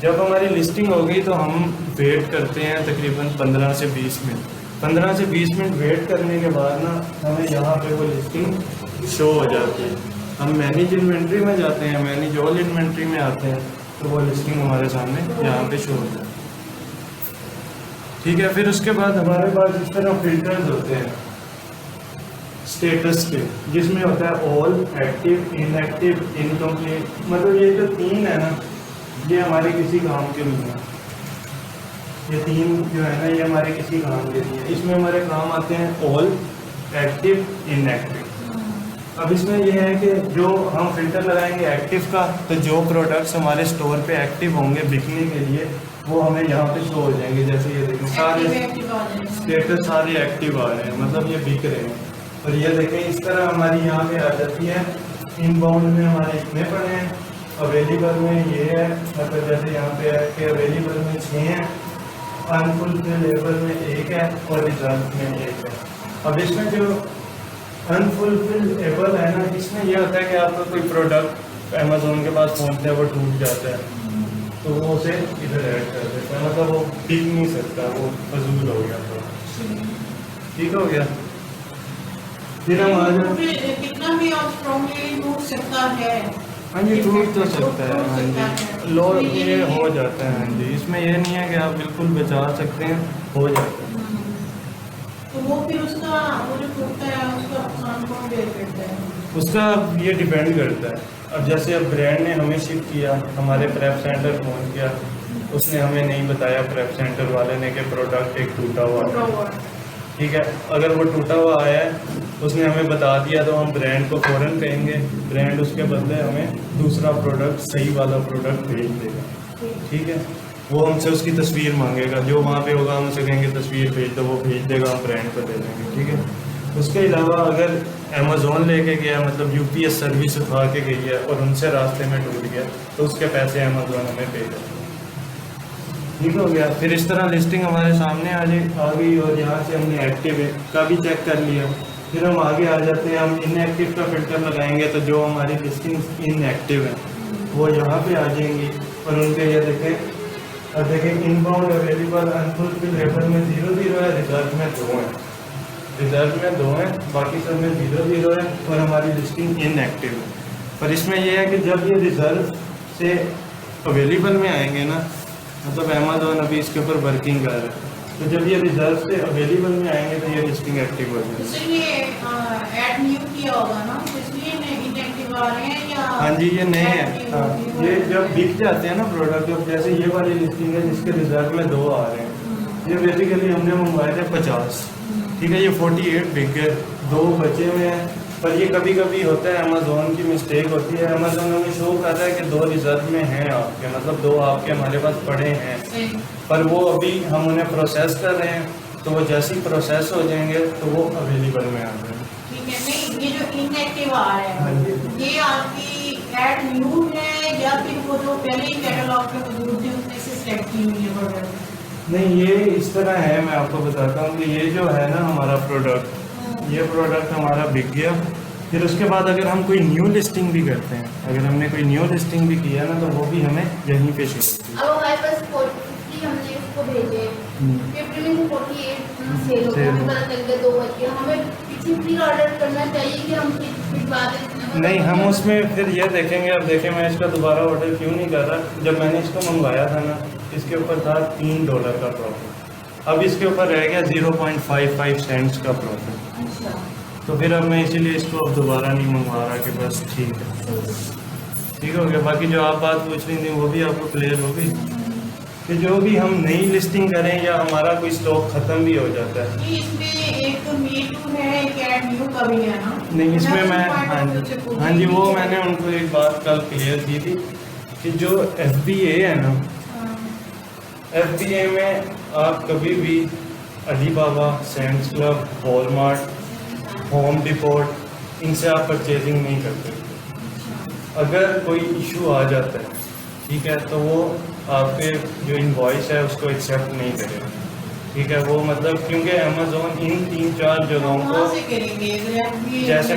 जब हमारी लिस्टिंग हो गई तो हम वेट करते हैं तकरीबन 15 से 20 मिनट। 15 से 20 मिनट वेट करने के बाद ना हमें यहाँ पे वो लिस्टिंग शो हो जाती है। हम मैनेज इन्वेंट्री में जाते हैं, मैनेज ऑल इन्वेंट्री में आते हैं, तो वो लिस्टिंग हमारे सामने यहाँ पे शो हो जाती है। ठीक है, फिर उसके बाद हमारे पास इस तरह फिल्टर्स होते हैं स्टेटस के, जिसमें होता है ऑल, एक्टिव, इनएक्टिव, इनकम्प्लीट। मतलब ये जो तीन है ना, ये हमारे किसी काम के नहीं है। ये तीन जो है ना, ये हमारे किसी काम के नहीं है। इसमें हमारे काम आते हैं ऑल, एक्टिव, इनएक्टिव। अब इसमें यह है कि जो हम फिल्टर लगाएंगे एक्टिव का, तो जो प्रोडक्ट्स हमारे स्टोर पे एक्टिव होंगे बिकने के लिए वो हमें यहाँ पे शो हो जाएंगे। जैसे ये देखें सारे स्टेटस सारे एक्टिव आ रहे हैं, मतलब ये बिक रहे हैं। और ये देखें इस तरह हमारी यहाँ पे आ जाती है, इनबाउंड में हमारे इतने पड़े हैं, अवेलेबल में ये है, मतलब जैसे यहाँ पे है कि अवेलेबल में 6 हैं, अनफुलफिलेबल में 1 है और रिजर्व में 1 है। अब इसमें जो अनफुलफिलेबल है ना, इसमें यह होता है कि आपका कोई प्रोडक्ट अमेजोन के पास पहुँचता है, वो टूट जाता है, तो वो उसे इधर ऐड कर देता है, मतलब वो बिक नहीं सकता, वो फजूल हो गया। तो ठीक हो गया। फिर हम आ जाए, कितना भी आप स्ट्रॉन्गली टूट सकता है। हाँ जी, टूट तो सकता है। हाँ जी, लो ये हो जाता है। हाँ जी, इसमें ये नहीं है कि आप बिल्कुल बचा सकते हैं, हो जाता है। तो वो फिर उसका वो जो टूटता है उसका नुकसान कौन बेयर करता है? उसका ये डिपेंड करता है। अब जैसे अब ब्रांड ने हमें शिप किया, हमारे प्रेप सेंटर पहुंच गया, उसने हमें नहीं बताया प्रेप सेंटर वाले ने कि प्रोडक्ट एक टूटा हुआ है। ठीक है, अगर वो टूटा हुआ आया है, उसने हमें बता दिया, तो हम ब्रांड को फ़ौरन कहेंगे, ब्रांड उसके बदले हमें दूसरा प्रोडक्ट, सही वाला प्रोडक्ट भेज देगा। ठीक है, वो हमसे उसकी तस्वीर मांगेगा, जो वहाँ पे होगा हम उसे कहेंगे तस्वीर भेज दो, वो भेज देगा, हम ब्रांड को दे देंगे। ठीक है, उसके अलावा अगर अमेज़ोन लेके गया, मतलब UPS सर्विस उठा के गई है और उनसे रास्ते में टूट गया, तो उसके पैसे अमेज़ोन हमें पे करेगा। ठीक हो गया। फिर इस तरह लिस्टिंग हमारे सामने आ गई और यहाँ से हमने एक्टिव का भी चेक कर लिया। फिर हम आगे आ जाते हैं, हम इनएक्टिव का फिल्टर लगाएंगे, तो जो हमारी लिस्टिंग इनएक्टिव है वो यहाँ पे आ जाएंगी और उनके ये देखें, और देखें इनबाउंड अवेलेबल अनफुलफिलेबल में 0 है, रिजर्व में 2 है, रिजर्व में 2 है, बाकी सब में 0 है और हमारी लिस्टिंग इनएक्टिव है। पर इसमें यह है कि जब ये रिजर्व से अवेलेबल में आएंगे ना, मतलब अमेज़ोन अभी इसके ऊपर वर्किंग कर रहा है, तो जब ये रिजर्व से अवेलेबल में आएंगे तो ये लिस्टिंग एक्टिव हो जाएगी। इसलिए ऐड न्यू किया होगा ना, इसलिए इनएक्टिव आ रहे हैं या? हाँ जी, ये नए हैं। हाँ, ये जब बिक जाते हैं ना प्रोडक्ट, जब जैसे ये वाली लिस्टिंग है जिसके रिजर्व में 2 आ रहे हैं, ये बेसिकली हमने मंगवाए थे 50। ठीक है, ये 48 बिक गए, 2 बचे हुए हैं पर ये कभी कभी होता है, अमेज़ोन की मिस्टेक होती है। अमेज़ोन हमें शो कर रहा है कि 2 रिजर्व में हैं आपके, मतलब 2 आपके हमारे पास पड़े हैं, पर वो अभी हम उन्हें प्रोसेस कर रहे हैं, तो वो जैसे ही प्रोसेस हो जाएंगे तो वो अवेलेबल में आ जाएंगे। ठीक है। नहीं, ये जो इनएक्टिव आ रहा हाँ है, जी। ये आपकी ऐड न्यू है या फिर वो जो पहले ही कैटलॉग में मौजूद थी उसमें से सेलेक्ट की हुई है प्रोडक्ट? नहीं, ये इस तरह है, मैं आपको बताता हूँ कि ये जो है ना हमारा प्रोडक्ट, ये प्रोडक्ट हमारा बिक गया। फिर उसके बाद अगर हम कोई न्यू लिस्टिंग भी करते हैं, अगर हमने कोई न्यू लिस्टिंग भी किया ना, तो वो भी हमें यहीं पे शो होती है। अब हमारे पास 50 हमने उसको भेजे, 50 में से 48 सेल हो गया, हमें पता चल गया 2 बज गए, हमें पीछे फिर ऑर्डर करना चाहिए कि हम फिर बाद में? नहीं, हम उसमें फिर ये देखेंगे। अब देखें, मैं इसका दोबारा ऑर्डर क्यों नहीं कर रहा। जब मैंने इसको मंगवाया था ना, इसके ऊपर था $3 का प्रॉफिट, अब इसके ऊपर रह गया 0.55 सेंट्स का प्रॉफिट। अच्छा, तो फिर अब मैं इसीलिए इसको अब दोबारा नहीं मंगवा रहा कि बस ठीक है, ठीक हो गया। बाकी जो आप बात पूछ रही थी वो भी आपको क्लियर हो गई कि जो भी हम नई लिस्टिंग करें या हमारा कोई स्टॉक ख़त्म भी हो जाता है। ये इसमें एक मी टू है, एक ऐड न्यू का भी है ना? नहीं, इसमें मैं हाँ जी, वो हाँ मैंने उनको एक बात कल क्लियर की थी कि जो FBA है ना, FBA में आप कभी भी Alibaba, Sam's Club, Walmart, Home Depot, इनसे आप परचेजिंग नहीं करते। अगर कोई इशू आ जाता है, ठीक है, तो वो आपके जो इनवॉइस है उसको एक्सेप्ट नहीं करेगा, ठीक है। वो मतलब क्योंकि अमेज़ोन इन 3-4 जगहों कहाँ को, से करेंगे? FBA जैसे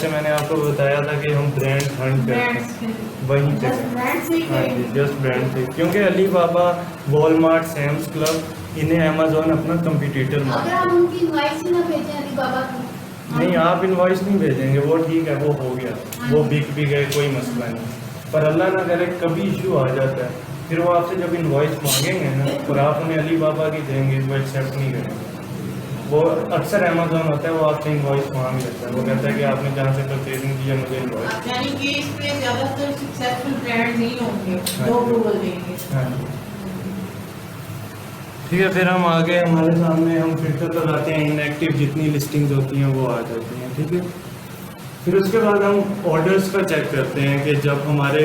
मैंने आपको बताया था कि हम ब्रांड हंट करते हैं, वहीं पे बस ब्रांड से ही हाँ जी, करेंगे। जस्ट ब्रांड से, क्योंकि अलीबाबा, वॉलमार्ट, सैम्स क्लब, इन्हें अमेज़ोन अपना कंपटीटर अगर मानता है। हम उनकी इनवाइस ही ना भेजें अलीबाबा की, नहीं, आप इनवॉइस नहीं भेजेंगे, वो ठीक है, वो हो गया, वो बिक भी गए, कोई मसला नहीं। पर अल्लाह ना करे कभी इशू आ जाता है, फिर वो आपसे जब इनवॉइस मांगेंगे ना और आप उन्हें अलीबाबा की देंगे, वो एक्सेप्ट नहीं करेंगे। वो अक्सर अमेज़ोन होता है, वो आपसे इनवॉइस मांग लेता है, वो कहता है कि आपने जहाँ से परचेजिंग की है मुझे इनवॉइस। यानी कि इस पे ज्यादातर सक्सेसफुल ब्रांड नहीं होंगे हाँ जो जी। अप्रूवल देंगे। हाँ जी, ठीक है। फिर हम आगे, हमारे सामने हम फिल्टर लगाते हैं, इनएक्टिव जितनी लिस्टिंग्स होती हैं वो आ जाती हैं, ठीक है। फिर उसके बाद हम ऑर्डर्स का चेक करते हैं कि जब हमारे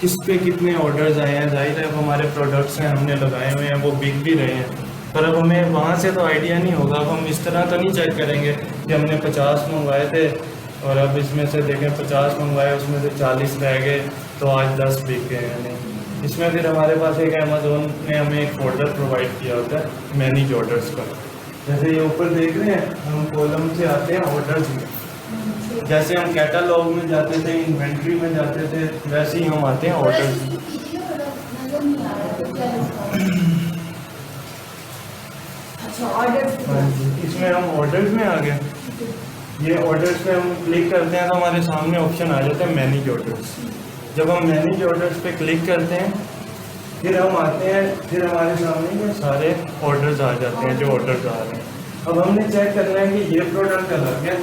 किस पे कितने ऑर्डर्स आए हैं। जाहिर है अब हमारे प्रोडक्ट्स हैं, हमने लगाए हुए हैं, वो बिक भी रहे हैं, पर अब हमें वहाँ से तो आइडिया नहीं होगा। अब हम इस तरह तो नहीं चेक करेंगे कि हमने 50 मंगवाए थे और अब इसमें से देखें 50 मंगवाए, उसमें से 40 रह गए, तो आज 10 बिक गए हैं। नहीं, इसमें फिर हमारे पास एक अमेज़ोन ने हमें एक फोल्डर प्रोवाइड किया होता है मैनेज ऑर्डर्स का। जैसे ये ऊपर देख रहे हैं, हम कॉलम से आते हैं ऑर्डर्स में, जैसे हम कैटलॉग में जाते थे, इन्वेंट्री में जाते थे, वैसे ही हम आते हैं ऑर्डर्स में। नजर नहीं आ रहा है क्या है इसका? अच्छा, ऑर्डर हाँ जी, इसमें हम ऑर्डर्स में आ गए। ये ऑर्डर्स पे हम क्लिक करते हैं तो हमारे सामने ऑप्शन आ जाता है मैनेज ऑर्डर्स। जब हम मैनेज ऑर्डर्स पे क्लिक करते हैं, फिर हम आते हैं, फिर हमारे सामने ये सारे ऑर्डर्स आ जाते हैं जो ऑर्डर्स आ रहे हैं। अब हमने चेक करना है कि ये प्रोडक्ट अलग है,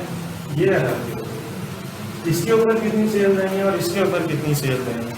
ये अलग है, इसके ऊपर कितनी सेल रही है और इसके ऊपर कितनी सेल रही है।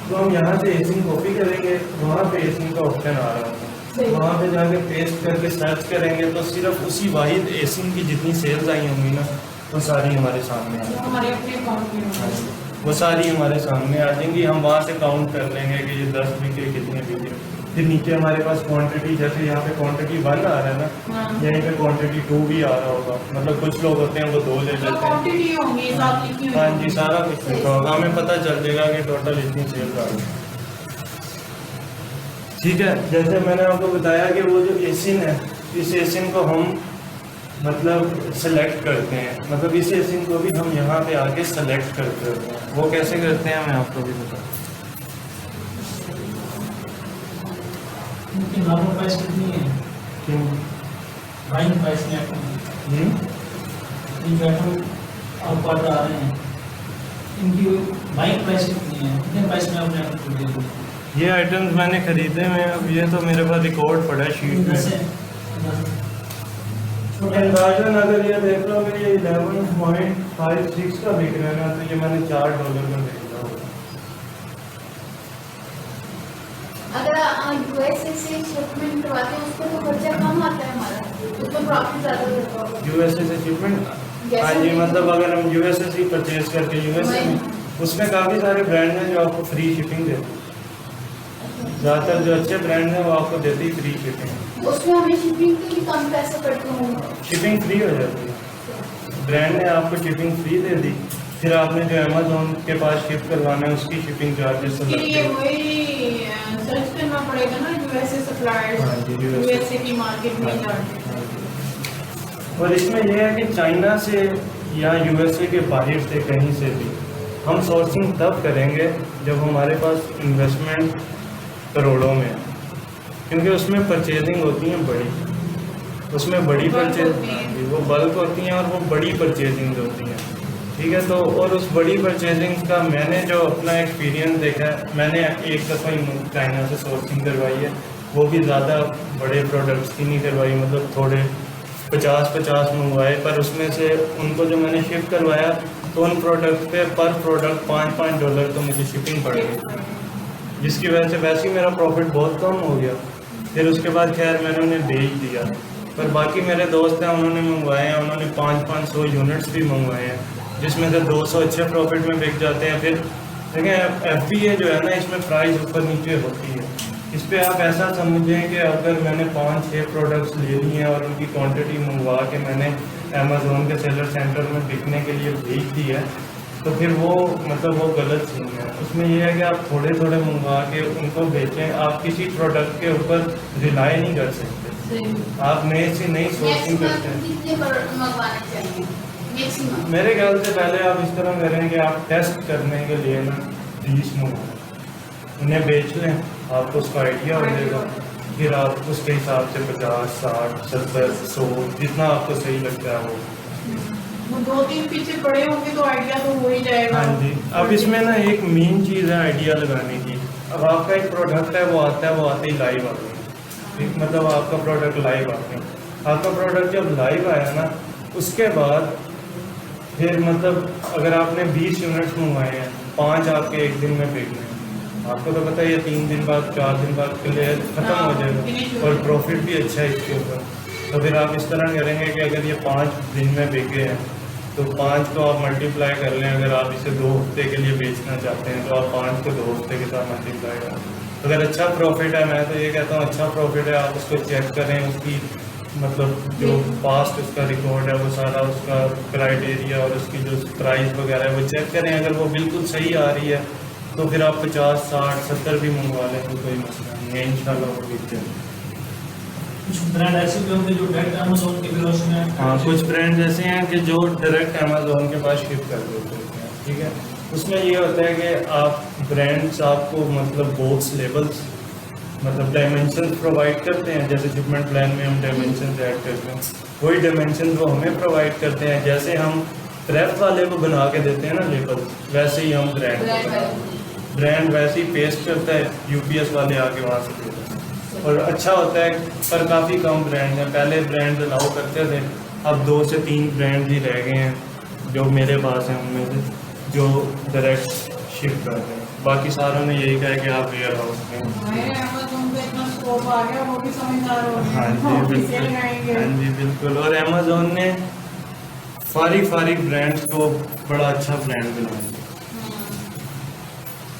तो हम यहाँ से एसिंग कॉपी करेंगे, वहाँ पे एसिंग का ऑप्शन आ रहा है, वहाँ पे जाके पेस्ट करके सर्च करेंगे तो सिर्फ उसी वाहिद एसिंग की जितनी सेल्स आई होंगी ना, वो सारी हमारे सामने आ जो जाएंगी। हमारे अपने अकाउंट में होंगे। वो सारी हमारे सामने आ जाएंगी। हम वहाँ से काउंट कर लेंगे कि ये 10 बिके, कितने बिके। फिर नीचे हमारे पास क्वांटिटी, जैसे यहाँ पे क्वांटिटी 1 आ रहा है ना, हाँ। यहीं पे क्वांटिटी 2 भी आ रहा होगा। मतलब कुछ लोग होते हैं वो 2 ले जो लेते हैं। क्वांटिटी होंगी साथ लिखी हुई हाँ जी, होंगी। सारा कुछ लिखा होगा, हमें पता चल जाएगा कि टोटल इतनी सेल्स आ गई। ठीक है, जैसे मैंने आपको बताया कि वो जो एसिन है, इस एसिन को हम मतलब सेलेक्ट करते हैं, मतलब इस एसिन को भी हम यहाँ पे आके सेलेक्ट करते होते हैं। वो कैसे करते हैं मैं आपको भी बताऊँ। इनकी नॉर्मल प्राइस कितनी है? क्यों? बाइंग प्राइस में आपको ये जो आइटम आप ऑर्डर आ रहे हैं, इनकी बाइंग प्राइस कितनी है? कितने प्राइस में आपने आइटम खरीदे हैं? ये आइटम्स मैंने खरीदे हैं, अब ये तो मेरे पास रिकॉर्ड पड़ा है शीट जैसे में। अंदाजन अगर ये देख लो कि ये 11.56 का बिक रहा है ना, तो ये मैंने $4 में खरीदा होगा। अगर यूएसए से शिपमेंट करवाते हैं उसको तो खर्चा कम आता है हमारा, उसमें प्रॉफिट ज़्यादा होता है। यूएसए से शिपमेंट हाँ जी, मतलब अगर हम यूएसए से परचेज करके यूएसए में, उसमें काफ़ी सारे ब्रांड हैं जो आपको फ्री शिपिंग देते हैं। ज़्यादातर जो अच्छे ब्रांड हैं वो आपको देते ही फ्री शिपिंग। उसमें हमें शिपिंग के भी कम पैसे पड़ते होंगे। शिपिंग फ्री हो जाती है, ब्रांड ने आपको शिपिंग फ्री दे दी, फिर आपने जो अमेजोन के पास शिप करवाना है उसकी शिपिंग चार्जेस फिर लगते ये हैं। वही सर्च करना पड़ेगा ना यूएसए हाँ सप्लायर्स, जी, USA यूएसए की मार्केट में जाके। और इसमें यह है कि चाइना से या यूएसए के बाहर से कहीं से भी हम सोर्सिंग तब करेंगे जब हमारे पास इन्वेस्टमेंट करोड़ों में है, क्योंकि उसमें परचेजिंग होती है बड़ी, उसमें बड़ी Bulk परचेज होती है। वो बल्क होती हैं और वो बड़ी परचेजिंग होती हैं, ठीक है। तो और उस बड़ी परचेजिंग का मैंने जो अपना एक्सपीरियंस देखा है, मैंने एक दफ़ा ही चाइना से सोर्सिंग करवाई है, वो भी ज़्यादा बड़े प्रोडक्ट्स की नहीं करवाई, मतलब थोड़े 50-50 मंगवाए, पर उसमें से उनको जो मैंने शिप करवाया तो उन प्रोडक्ट पे पर प्रोडक्ट $5 तो मुझे शिपिंग पड़ गई, जिसकी वजह से वैसे ही मेरा प्रॉफिट बहुत कम हो गया। फिर उसके बाद खैर मैंने उन्हें बेच दिया, पर बाकी मेरे दोस्त हैं उन्होंने मंगवाए हैं, उन्होंने 500-500 यूनिट्स भी मंगवाए हैं, जिसमें से 200 अच्छे प्रॉफिट में बिक जाते हैं। फिर देखें FBA जो है ना, इसमें प्राइस ऊपर नीचे होती है, इस पर आप ऐसा समझें कि अगर मैंने 5-6 प्रोडक्ट्स ले लिए हैं और उनकी क्वांटिटी मंगवा के मैंने अमेज़ोन के सेलर सेंटर में बिकने के लिए भेज दी है, तो फिर वो मतलब वो गलत चीज़ है। उसमें यह है कि आप थोड़े थोड़े मंगवा के उनको बेचें, आप किसी प्रोडक्ट के ऊपर रिलाई नहीं कर सकते, आप नए से नई सोर्सिंग करते हैं। कितने प्रोडक्ट मंगवाने चाहिए मैक्सिमम? मेरे ख्याल से पहले आप इस तरह करें कि आप टेस्ट करने के लिए ना 20 मंगवाएं, उन्हें बेच लें, आपको उसका आइडिया हो जाएगा, फिर आप उसके हिसाब से 50, 60, 70, 100 जितना आपको सही लगता है वो 2-3 पीछे पड़े होंगे तो आइडिया तो हो ही जाएगा। हाँ जी। अब इसमें ना एक मेन चीज़ है आइडिया लगाने की। अब आपका एक प्रोडक्ट है, वो आते ही लाइव आ गया, ठीक, मतलब आपका प्रोडक्ट लाइव आ गया। आपका प्रोडक्ट जब लाइव आया ना, उसके बाद फिर मतलब अगर आपने 20 यूनिट्स मंगवाए हैं, 5 आपके एक दिन में बिकने हैं, आपको तो पता है ये 3 दिन बाद 4 दिन बाद के लिए ख़त्म हो जाएगा और प्रॉफिट भी अच्छा है इसके ऊपर। तो फिर आप इस तरह करेंगे कि अगर ये 5 दिन में बिके हैं तो 5 को आप मल्टीप्लाई कर लें। अगर आप इसे 2 हफ्ते के लिए बेचना चाहते हैं तो आप 5 को 2 हफ्ते के साथ मल्टीप्लाई करें। अगर अच्छा प्रॉफिट है, मैं तो ये कहता हूँ अच्छा प्रॉफिट है, आप उसको चेक करें, उसकी मतलब जो पास्ट उसका रिकॉर्ड है वो सारा, उसका क्राइटेरिया और उसकी जो प्राइस वगैरह है वो चेक करें। अगर वो बिल्कुल सही आ रही है तो फिर आप 50, 60, 70 भी मंगवा लें तो कोई मसला नहीं है, इंशाल्लाह वो बिक जाए। कुछ ब्रांड ऐसे भी होंगे जो डायरेक्ट अमेज़न के वेयरहाउस में, हाँ, कुछ ब्रांड ऐसे हैं कि जो डायरेक्ट अमेज़ोन के पास शिप कर देते हैं, ठीक है। उसमें ये होता है कि आप ब्रांड्स आपको मतलब बॉक्स लेबल्स मतलब डायमेंशन प्रोवाइड करते हैं, जैसे शिपमेंट प्लान में हम डायमेंशन ऐड करते हैं, वही डायमेंशन वो हमें प्रोवाइड करते हैं। जैसे हम प्रेप वाले को बना के देते हैं ना लेबल, वैसे ही हम ब्रांड वैसे ही पेस्ट करता है, UPS वाले आके वहाँ से देते हैं। और अच्छा होता है, पर काफ़ी कम ब्रांड हैं। पहले ब्रांड अलाउ करते थे, अब 2 से 3 ब्रांड ही रह गए हैं जो मेरे पास हैं, उनमें से जो डायरेक्ट शिप करते हैं। बाकी सारों ने यही कहा है कि आप वेयर हाउस में। अमेज़न पे इतना स्कोप आ गया, वो भी समझदार हो गए, हाँ जी ऑफिस से बिल्कुल, लगाएंगे। हाँ जी बिल्कुल। और अमेज़ोन ने फारिग ब्रांड्स को बड़ा अच्छा ब्रांड बनाया।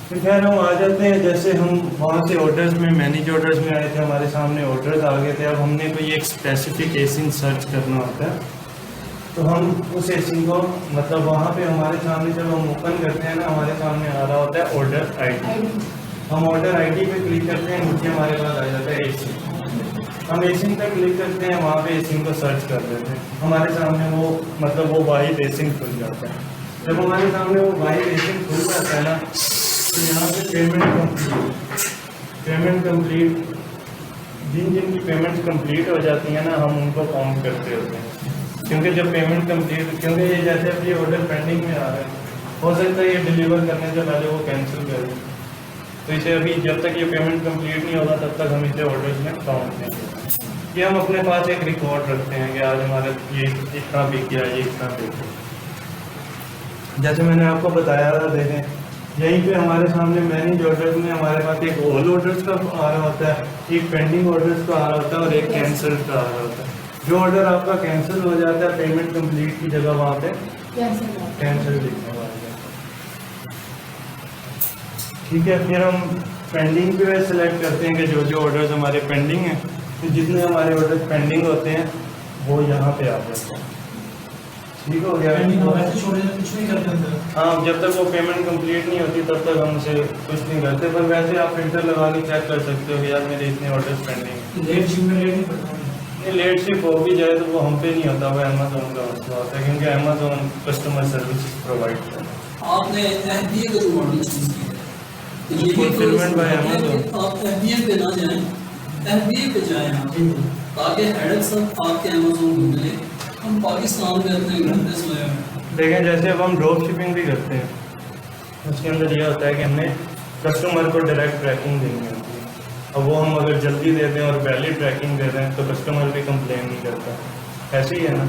तो खैर हम आ जाते हैं, जैसे हम वहाँ से ऑर्डर्स में मैनेज ऑर्डर्स में आए थे, हमारे सामने ऑर्डर्स आ गए थे। अब हमने कोई एक स्पेसिफिकेशन सर्च करना होता है, तो हम उस एसिंग को मतलब वहाँ पे हमारे सामने जब हम ओपन करते हैं ना, हमारे सामने आ रहा होता है ऑर्डर ID। हम ऑर्डर ID पे क्लिक करते हैं, नीचे हमारे पास आ जाता है एसिंग। हम एसिंग पे क्लिक करते हैं, वहाँ पे एसिंग को सर्च कर देते हैं, हमारे सामने वो मतलब वो वाइट एसिंग खुल जाता है। जब हमारे सामने वो वाइट एसिंग खुल जाता है ना, तो यहाँ पे पेमेंट कंप्लीट जिनकी पेमेंट्स कंप्लीट हो जाती हैं ना, हम उनको काउंट करते होते हैं। क्योंकि जब पेमेंट कंप्लीट, क्योंकि ये जैसे अब ये ऑर्डर पेंडिंग में आ रहा है, हो सकता है ये डिलीवर करने से पहले वो कैंसिल कर दें, तो इसे अभी जब तक ये पेमेंट कंप्लीट नहीं होगा तब तक हम इसे ऑर्डर्स में काउंट नहीं करते। ये हम अपने पास एक रिकॉर्ड रखते हैं कि आज हमारा ये इतना बिक गया, ये इतना बिक गया। जैसे मैंने आपको बताया था, देखें यहीं पे हमारे सामने मैनेज ऑर्डर्स में हमारे पास एक ऑल ऑर्डर्स का आ रहा होता है, एक पेंडिंग ऑर्डर्स का आ रहा होता है और एक कैंसिल का आ रहा होता है। जो ऑर्डर आपका कैंसिल हो जाता है पेमेंट कंप्लीट की जगह वहाँ पे कैंसिल हो कैंसिल लिखने वाले हैं। ठीक है, फिर हम पेंडिंग पे सेलेक्ट करते हैं कि जो जो ऑर्डर्स हमारे पेंडिंग हैं, तो जितने हमारे ऑर्डर पेंडिंग होते हैं वो यहाँ पे आ जाते हैं। ठीक हो गया। पेंडिंग हो वैसे छोड़ देते, कुछ नहीं करते अंदर। हाँ, जब तक वो पेमेंट कंप्लीट नहीं होती तब तक हम उसे कुछ नहीं करते, पर वैसे आप फिल्टर लगा के चेक कर सकते हो कि यार मेरे इतने ऑर्डर्स पेंडिंग हैं। लेट शिप में लेट नहीं पड़ता। नहीं, लेट शिप हो भी जाए तो वो हम पे नहीं होता, वो अमेजोन का मसला होता है, क्योंकि अमेजोन कस्टमर सर्विस प्रोवाइड करता है। आपने FBA का जो मॉडल चूज किया है, तो ये भी Fulfillment by Amazon। आप FBA पे ना जाएं, FBA पे जाएं आप, ताकि हेडर सब आपके अमेजोन को मिले। हम पाकिस्तान में अपने घर पे सोए हुए हैं। देखें, जैसे अब हम ड्रॉप शिपिंग भी करते हैं, उसके अंदर ये होता है कि हमने कस्टमर को डायरेक्ट ट्रैकिंग देनी होती है। अब वो हम अगर जल्दी दे दें और वैलिड ट्रैकिंग दे दें तो कस्टमर भी कंप्लेन नहीं करता, ऐसे ही है ना।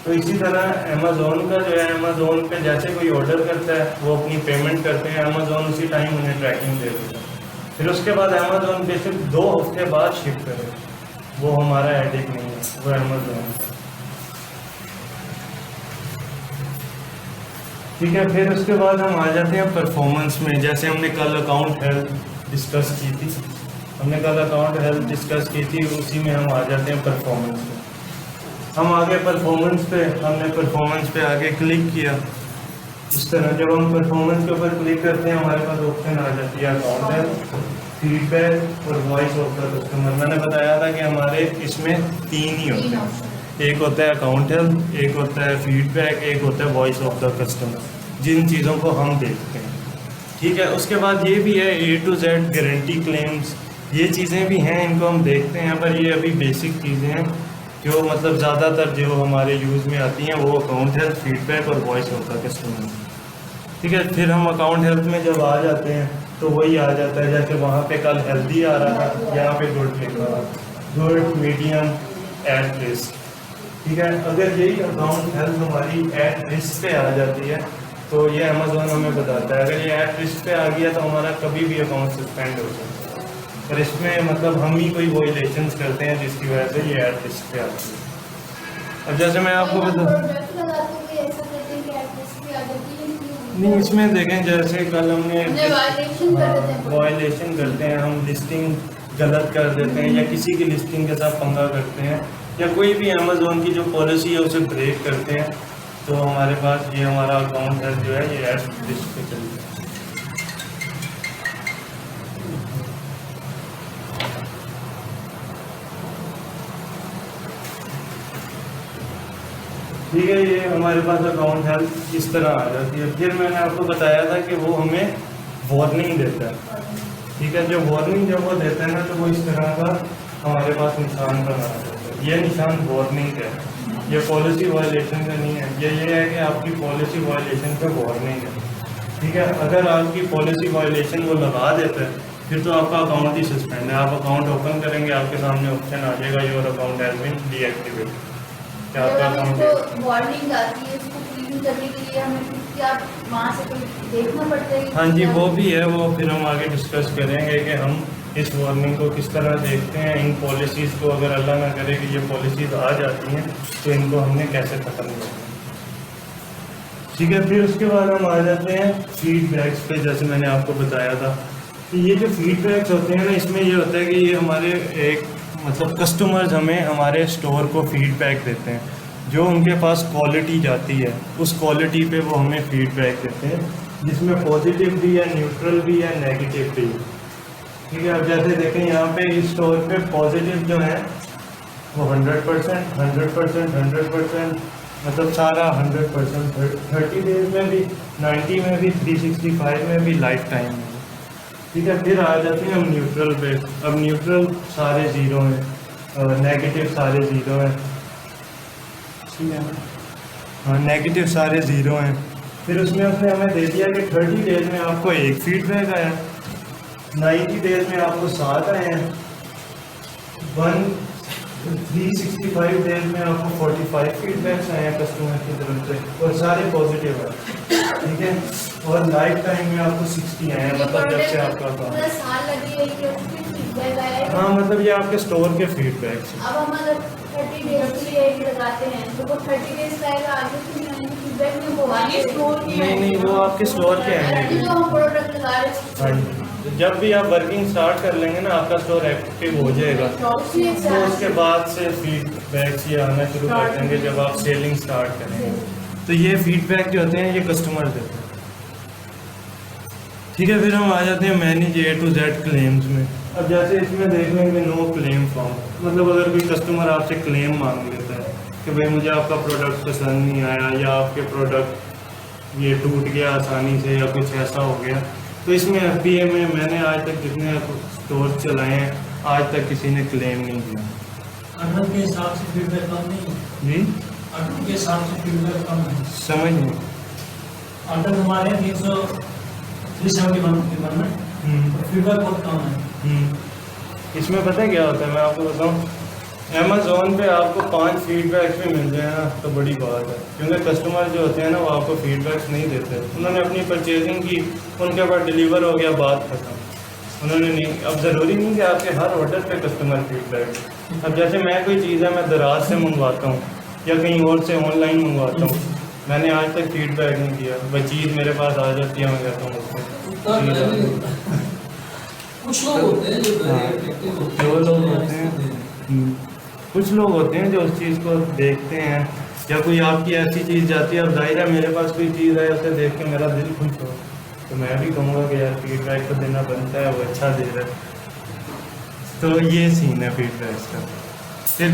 तो इसी तरह अमेजोन का जो है, अमेजोन पे जैसे कोई ऑर्डर करता है वो अपनी पेमेंट करते हैं, अमेजोन उसी टाइम उन्हें ट्रैकिंग दे देता है। फिर उसके बाद अमेजोन पे सिर्फ 2 हफ्ते बाद शिप करे, वो हमारा हेडेक नहीं है, वो अमेजोन है। ठीक है, फिर उसके बाद हम आ जाते हैं परफॉर्मेंस में। जैसे हमने कल अकाउंट हेल्थ डिस्कस की थी, उसी में हम आ जाते हैं परफॉर्मेंस में। हम आगे परफॉर्मेंस पे, हमने परफॉर्मेंस पे आगे क्लिक किया। इस तरह जब हम परफॉर्मेंस के ऊपर क्लिक करते हैं हमारे पास ऑप्शन आ जाती है अकाउंट हेल्थ, फीडबैक और वॉइस ऑफ द कस्टमर। मैंने बताया था कि हमारे इसमें 3 ही होते हैं, एक होता है अकाउंट हेल्थ, एक होता है फीडबैक, एक होता है वॉइस ऑफ द कस्टमर, जिन चीज़ों को हम देखते हैं। ठीक है, उसके बाद ये भी है A to Z guarantee claims, ये चीज़ें भी हैं, इनको हम देखते हैं, पर ये अभी बेसिक चीज़ें हैं जो मतलब ज़्यादातर जो हमारे यूज़ में आती हैं वो अकाउंट हेल्थ, फीडबैक और वॉइस ऑफ द कस्टमर। ठीक है, फिर हम अकाउंट हेल्थ में जब आ जाते हैं तो वही आ जाता है, जैसे वहाँ पे कल हेल्दी आ रहा था, यहाँ पे गुड लिखा रहा, गुड, मीडियम, एट रिस्क। ठीक है, अगर यही अकाउंट हेल्थ हमारी एट रिस्क पे आ जाती है तो ये अमेजोन हमें बताता है। अगर ये एट रिस्क पे आ गया तो हमारा कभी भी अकाउंट सस्पेंड हो सकता है, पर इसमें मतलब हम ही कोई वॉयलेशंस करते हैं जिसकी वजह से ये एट रिस्क पे आती है। अब जैसे मैं आपको नहीं, इसमें देखें जैसे कल हमने वॉयलेशन करते हैं, हम लिस्टिंग गलत कर देते हैं या किसी की लिस्टिंग के साथ पंगा करते हैं या कोई भी अमेजोन की जो पॉलिसी है उसे ब्रेक करते हैं, तो हमारे पास ये हमारा अकाउंट है जो है ये एट रिस्क पे चलता है। ठीक है, ये हमारे पास अकाउंट हेल्थ इस तरह आ जाती है। फिर मैंने आपको बताया था कि वो हमें वार्निंग देता है। ठीक है, जो वार्निंग जब वो देता है ना तो वो इस तरह का हमारे पास निशान बना देता है। ये निशान वार्निंग है, ये पॉलिसी वायलेशन का नहीं है, ये है कि आपकी पॉलिसी वायलेशन का वार्निंग है। ठीक है, अगर आपकी पॉलिसी वायलेशन वो लगा देता है फिर तो आपका अकाउंट ही सस्पेंड है। आप अकाउंट ओपन करेंगे, आपके सामने ऑप्शन आ जाएगा your account has been deactivate. Warning आती है इसको क्लीन करने के लिए हमें क्या वहाँ से कोई देखना पड़ता है? हाँ जी, वो भी है, वो फिर हम आगे डिस्कस करेंगे कि हम इस वार्निंग को किस तरह देखते हैं। इन पॉलिसीज़ को अगर अल्लाह ना करे कि ये पॉलिसीज़ आ जाती हैं तो इनको हमने कैसे ख़त्म करना है। ठीक है, फिर उसके बाद हम आ जाते हैं फीडबैक्स पे। जैसे मैंने आपको बताया था कि ये जो फीडबैक्स होते हैं ना, इसमें ये होता है कि ये हमारे एक मतलब कस्टमर्स हमें हमारे स्टोर को फीडबैक देते हैं, जो उनके पास क्वालिटी जाती है उस क्वालिटी पे वो हमें फीडबैक देते हैं, जिसमें पॉजिटिव भी है, न्यूट्रल भी है, नेगेटिव भी है। ठीक है, अब जैसे देखें यहाँ पे इस स्टोर पे पॉजिटिव जो है वो 100%, 100%, 100%, मतलब सारा 100%, 30 डेज में भी, 90 में भी, 365 में भी, लाइफ टाइम में भी। ठीक है, फिर आ जाते हैं हम न्यूट्रल पे। अब न्यूट्रल सारे ज़ीरो हैं, नेगेटिव सारे ज़ीरो हैं। ठीक है, हाँ, नेगेटिव सारे ज़ीरो हैं। फिर उसमें उसने हमें दे दिया कि 30 डेज में आपको 1 फीडबैक आया, 90 डेज में आपको 7 आए हैं, 365 डेज में आपको 45 फीडबैक्स आए हैं कस्टमर की तरफ से और सारे पॉजिटिव हैं। ठीक है, और लाइफ टाइम में आपको 60 आए हैं, मतलब जब से आपका काम पूरा साल लगी है कि फीडबैक आया है? हाँ मतलब ये आपके स्टोर के फीडबैक से। अब हम अगर 30 डेज के लिए लगाते हैं तो वो 30 डेज का आएगा, आगे से नहीं आएंगे फीडबैक में वो ये स्टोर की नहीं वो आपके स्टोर के अभी आएंगे। जो हम प्रोडक्ट लगा रहे हाँ हैं जी, जब भी आप वर्किंग स्टार्ट कर लेंगे ना आपका स्टोर एक्टिव हो जाएगा, उसमें तो उसके बाद से फीडबैक ये आना शुरू कर देंगे जब आप सेलिंग स्टार्ट करेंगे। तो ये फीडबैक जो होते हैं ये कस्टमर देते हैं। ठीक है, फिर हम आ जाते हैं manage A to Z claims में। अब जैसे इसमें देख लेंगे नो क्लेम फॉर्म, मतलब अगर कोई कस्टमर आपसे क्लेम मांग लेता है कि भाई मुझे आपका प्रोडक्ट पसंद नहीं आया या आपके प्रोडक्ट ये टूट गया आसानी से या कुछ ऐसा हो गया, तो इसमें FBA में मैंने आज तक जितने स्टोर चलाए हैं आज तक किसी ने क्लेम नहीं किया। ऑर्डर के हिसाब से फीडबैक कम नहीं, जी ऑर्डर के हिसाब से फीडबैक कम है। समझ नहीं। ऑर्डर हमारे 371 तकरीबन में, फीडबैक बहुत कम है। इसमें पता है क्या होता है, मैं आपको बताऊं, अमेज़ॉन पे आपको 5 फीडबैक्स भी मिल जाए ना तो बड़ी बात है, क्योंकि कस्टमर जो होते हैं ना वो आपको फीडबैक्स नहीं देते। उन्होंने अपनी परचेजिंग की, उनके पास डिलीवर हो गया, बात खत्म। उन्होंने नहीं, अब ज़रूरी नहीं कि आपके हर ऑर्डर पे कस्टमर फीडबैक। अब जैसे मैं कोई चीज़ है मैं दराज से मंगवाता हूँ या कहीं और से ऑनलाइन मंगवाता हूँ, मैंने आज तक फीडबैक नहीं किया, वह चीज़ मेरे पास आ जाती है, मैं कहता हूँ उतना मैं भी नहीं होता। कुछ लोग होते हैं जो very effective होते हैं, जो लोग जो होते हैं इसको कुछ लोग होते हैं जो उस चीज़ को देखते हैं, या कोई आपकी ऐसी चीज़ जाती है, अब जाहिर है मेरे पास कोई चीज़ है उसे देख के मेरा दिल खुश हो, तो मैं भी कहूँगा कि यार फीडबैक तो देना बनता है, वो अच्छा दे रहा है। तो ये सीन है फीडबैक का। फिर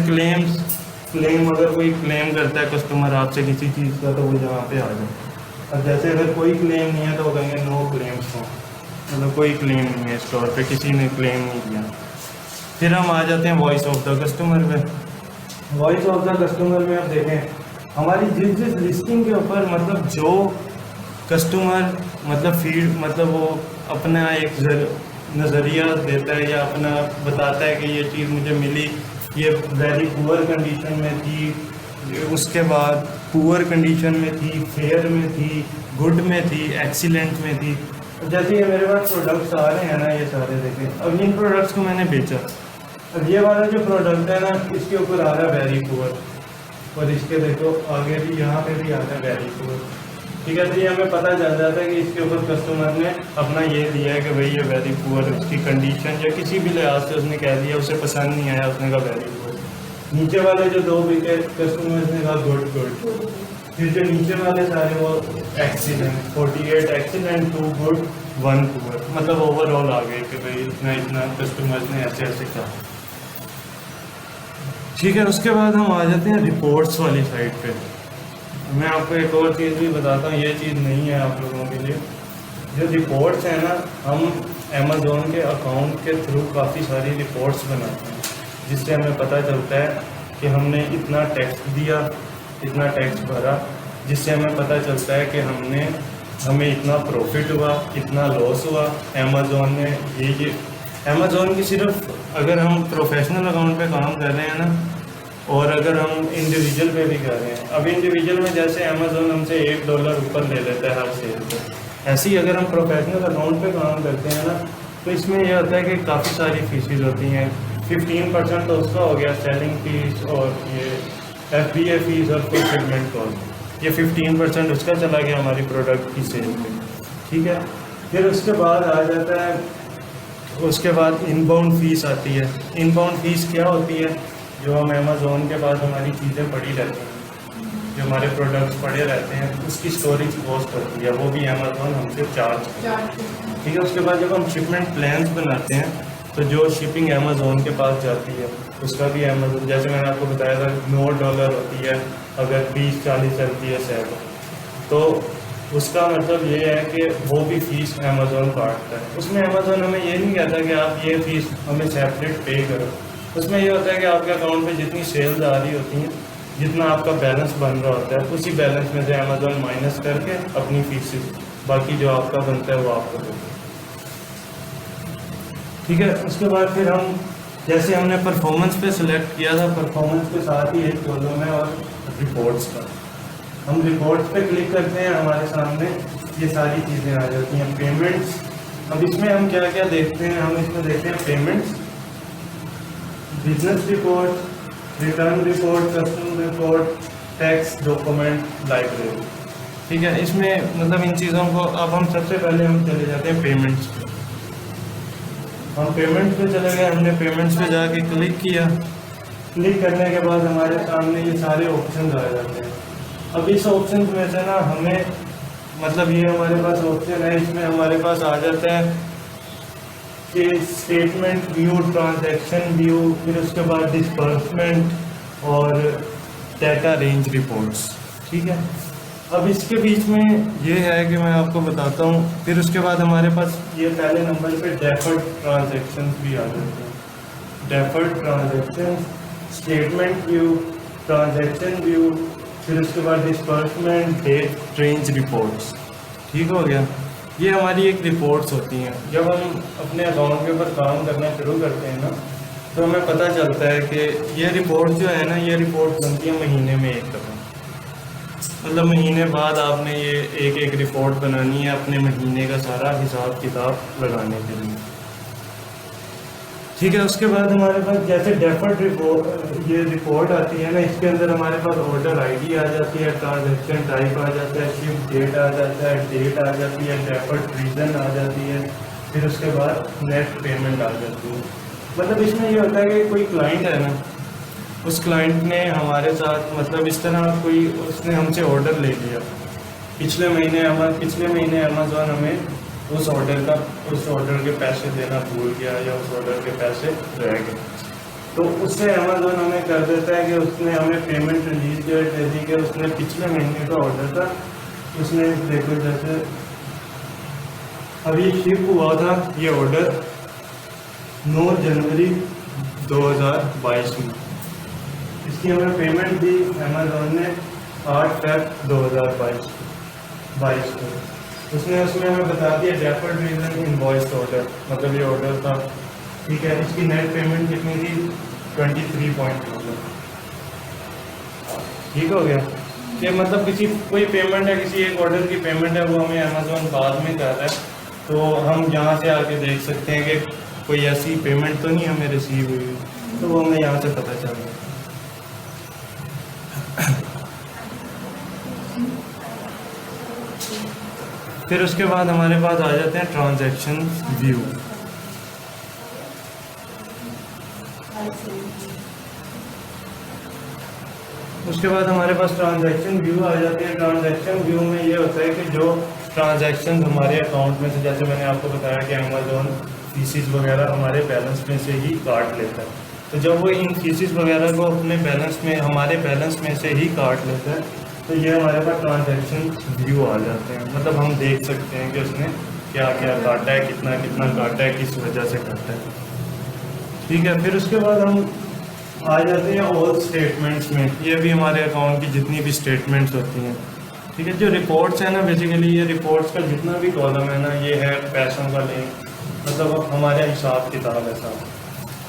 क्लेम अगर कोई क्लेम करता है कस्टमर आपसे किसी चीज़ का, तो वो यहाँ पे आ जाए। अब जैसे अगर कोई क्लेम नहीं है तो वो कहेंगे नो क्लेम्स हो, मतलब कोई क्लेम नहीं है स्टोर पे, किसी ने क्लेम नहीं किया। फिर हम आ जाते हैं वॉइस ऑफ द कस्टमर पे। वॉइस ऑफ द कस्टमर में आप देखें हमारी जिस लिस्टिंग के ऊपर मतलब जो कस्टमर मतलब वो अपना एक नज़रिया देता है या अपना बताता है कि ये चीज़ मुझे मिली, ये वेरी पुअर कंडीशन में थी, उसके बाद पुअर कंडीशन में थी, फेयर में थी, गुड में थी, एक्सीलेंट में थी। जैसे ये मेरे पास प्रोडक्ट्स आ रहे हैं ना, ये सारे देखें, अब इन प्रोडक्ट्स को मैंने बेचा, अब ये वाला जो प्रोडक्ट है ना इसके ऊपर आ रहा है वेरी पुअर, और इसके देखो आगे भी यहाँ पे भी आ रहा है वेरी पुअर। ठीक है, तो ये हमें पता चल जाता है कि इसके ऊपर कस्टमर ने अपना ये दिया है कि भाई ये वेरी पुअर, उसकी कंडीशन या किसी भी लिहाज से उसने कह दिया, उसे पसंद नहीं आया, उसने कहा वेरी पुअर। नीचे वाले जो 2 बिके कस्टमर्स ने कहा गुड। फिर जो नीचे वाले सारे वो एक्सीलेंट, 48 एक्सीलेंट, 2 गुड, 1 पुअर, मतलब ओवरऑल आ गए कि भाई इतना कस्टमर्स ने ऐसे कहा। ठीक है, उसके बाद हम आ जाते हैं रिपोर्ट्स वाली साइड पे। मैं आपको एक और चीज़ भी बताता हूँ, ये चीज़ नहीं है आप लोगों के लिए। जो रिपोर्ट्स हैं ना, हम अमेज़ॉन के अकाउंट के थ्रू काफ़ी सारी रिपोर्ट्स बनाते हैं, जिससे हमें पता चलता है कि हमने इतना टैक्स दिया, इतना टैक्स भरा, जिससे हमें पता चलता है कि हमें इतना प्रॉफिट हुआ, इतना लॉस हुआ। अमेज़ॉन ने ये अमेज़ॉन की सिर्फ अगर हम प्रोफेशनल अकाउंट पे काम कर रहे हैं ना, और अगर हम इंडिविजुअल पे भी कर रहे हैं, अब इंडिविजुअल में जैसे अमेज़ॉन हमसे $1 ऊपर ले लेता है हर सेल पे, ऐसे ही अगर हम प्रोफेशनल अकाउंट पे काम करते हैं ना, तो इसमें यह होता है कि काफ़ी सारी फीसेज होती हैं। 15% तो उसका हो गया सेलिंग फीस, और ये FBA फीस और फुलफिलमेंट कॉस्ट, ये 15% उसका चला गया हमारी प्रोडक्ट की सेल पे। ठीक है, फिर उसके बाद आ जाता है, उसके बाद इनबाउंड फ़ीस आती है। इनबाउंड फ़ीस क्या होती है? जो हम अमेज़ॉन के पास हमारी चीज़ें पड़ी रहती हैं, जो हमारे प्रोडक्ट्स पड़े रहते हैं, उसकी स्टोरेज कॉस्ट होती है, वो भी अमेज़ॉन हमसे चार्ज करता है। ठीक है, उसके बाद जब हम शिपमेंट प्लान्स बनाते हैं, तो जो शिपिंग अमेज़ॉन के पास जाती है उसका भी अमेज़ॉन, जैसे मैंने आपको बताया था $9 होती है, अगर 20-40 चलती है सेल, तो उसका मतलब ये है कि वो भी फ़ीस अमेज़ॉन काटता है। उसमें अमेज़ॉन हमें ये नहीं कहता कि आप ये फ़ीस हमें सेपरेट पे करो, उसमें ये होता है कि आपके अकाउंट में जितनी सेल्स आ रही होती हैं, जितना आपका बैलेंस बन रहा होता है, उसी बैलेंस में से अमेज़ॉन माइनस करके अपनी फीसेस, बाकी जो आपका बनता है वो आपको देते हैं। ठीक है, उसके बाद फिर हम जैसे हमने परफॉर्मेंस पे सिलेक्ट किया था, परफॉर्मेंस के साथ ही एक कॉलम है और रिपोर्ट्स का। हम रिपोर्ट्स पे क्लिक करते हैं, हमारे सामने ये सारी चीज़ें आ जाती हैं। पेमेंट्स, अब इसमें हम क्या क्या देखते हैं, हम इसमें देखते हैं payments, business report, return report, custom report, tax document, library. ठीक है, इसमें मतलब इन चीज़ों को अब हम सबसे पहले हम चले जाते हैं पेमेंट्स पे। हम पेमेंट्स पे चले गए, हमने पेमेंट्स पे जाके क्लिक किया। क्लिक करने के बाद हमारे सामने ये सारे ऑप्शन आ जाते हैं। अब इस ऑप्शन में से ना हमें मतलब ये हमारे पास ऑप्शन है, इसमें हमारे पास आ जाता है कि स्टेटमेंट व्यू, ट्रांजैक्शन व्यू, फिर उसके बाद डिस्बर्समेंट और डाटा रेंज रिपोर्ट्स। ठीक है, अब इसके बीच में ये है कि मैं आपको बताता हूँ। फिर उसके बाद हमारे पास ये पहले नंबर पे डेफर्ड ट्रांजैक्शन भी आ जाते हैं। Deferred transaction, statement view, transaction view, फिर उसके बाद डिस्बर्समेंट, डेट रेंज रिपोर्ट्स। ठीक हो गया, ये हमारी एक रिपोर्ट्स होती हैं। जब हम अपने अकाउंट के ऊपर काम करना शुरू करते हैं ना, तो हमें पता चलता है कि ये रिपोर्ट जो है ना, ये रिपोर्ट बनती है महीने में एक दफ़ा। मतलब महीने बाद आपने ये एक एक रिपोर्ट बनानी है अपने महीने का सारा हिसाब किताब लगाने के लिए। ठीक है, उसके बाद हमारे पास जैसे डेफर्ड रिपोर्ट, ये रिपोर्ट आती है ना, इसके अंदर हमारे पास ऑर्डर आईडी आ जाती है, ट्रांजैक्शन टाइप आ जाता है, शिफ्ट डेट आ जाता है, डेट आ जाती है, डेफर्ड रीज़न आ जाती है, फिर उसके बाद नेट पेमेंट आ जाती है। मतलब इसमें ये होता है कि कोई क्लाइंट है ना, उस क्लाइंट ने हमारे साथ मतलब इस तरह कोई उसने हमसे ऑर्डर ले लिया पिछले महीने अमेज़ॉन हमें उस ऑर्डर के पैसे देना भूल गया या उस ऑर्डर के पैसे रह गए, तो उससे अमेज़ॉन हमें कर देता है कि उसने हमें पेमेंट रिलीज डेट दे दी कि उसने पिछले महीने का ऑर्डर था, उसने देखो जैसे अभी शिप हुआ था ये ऑर्डर 9 जनवरी 2022 में, इसकी हमें पेमेंट दी अमेज़ॉन ने 8 फरवरी 2022 को। उसने उसमें हमें बता दिया डेफर्ड रीज़न इनवॉइस ऑर्डर, मतलब ये ऑर्डर था। ठीक है, इसकी नेट पेमेंट कितनी थी 23.2। ठीक हो गया, कि मतलब किसी कोई पेमेंट है, किसी एक ऑर्डर की पेमेंट है, वो हमें अमेज़ॉन बाद में कर रहा है, तो हम यहाँ से आके देख सकते हैं कि कोई ऐसी पेमेंट तो नहीं हमें रिसीव हुई, तो वो हमें यहाँ से पता चल गया। फिर उसके बाद हमारे पास आ जाते हैं ट्रांजैक्शन व्यू। उसके बाद हमारे पास ट्रांजैक्शन व्यू आ जाते हैं। ट्रांजैक्शन व्यू में ये होता है कि जो ट्रांजैक्शन हमारे अकाउंट में से, जैसे मैंने आपको बताया कि अमेज़ॉन फीसिस वगैरह हमारे बैलेंस में से ही काट लेता है, तो जब वो इन फीसिस वगैरह को अपने बैलेंस में, हमारे बैलेंस में से ही काट लेता है, तो ये हमारे पास ट्रांजैक्शन व्यू आ जाते हैं। मतलब हम देख सकते हैं कि उसने क्या क्या काटा है, कितना कितना काटा है, किस वजह से काटा है। ठीक है, फिर उसके बाद हम आ जाते हैं ऑल स्टेटमेंट्स में। ये भी हमारे अकाउंट की जितनी भी स्टेटमेंट्स होती हैं। ठीक है, जो रिपोर्ट्स है ना, बेसिकली ये रिपोर्ट्स का जितना भी कॉलम है ना, ये है पैसों का लिंक, मतलब हमारे हिसाब किताब है साथ।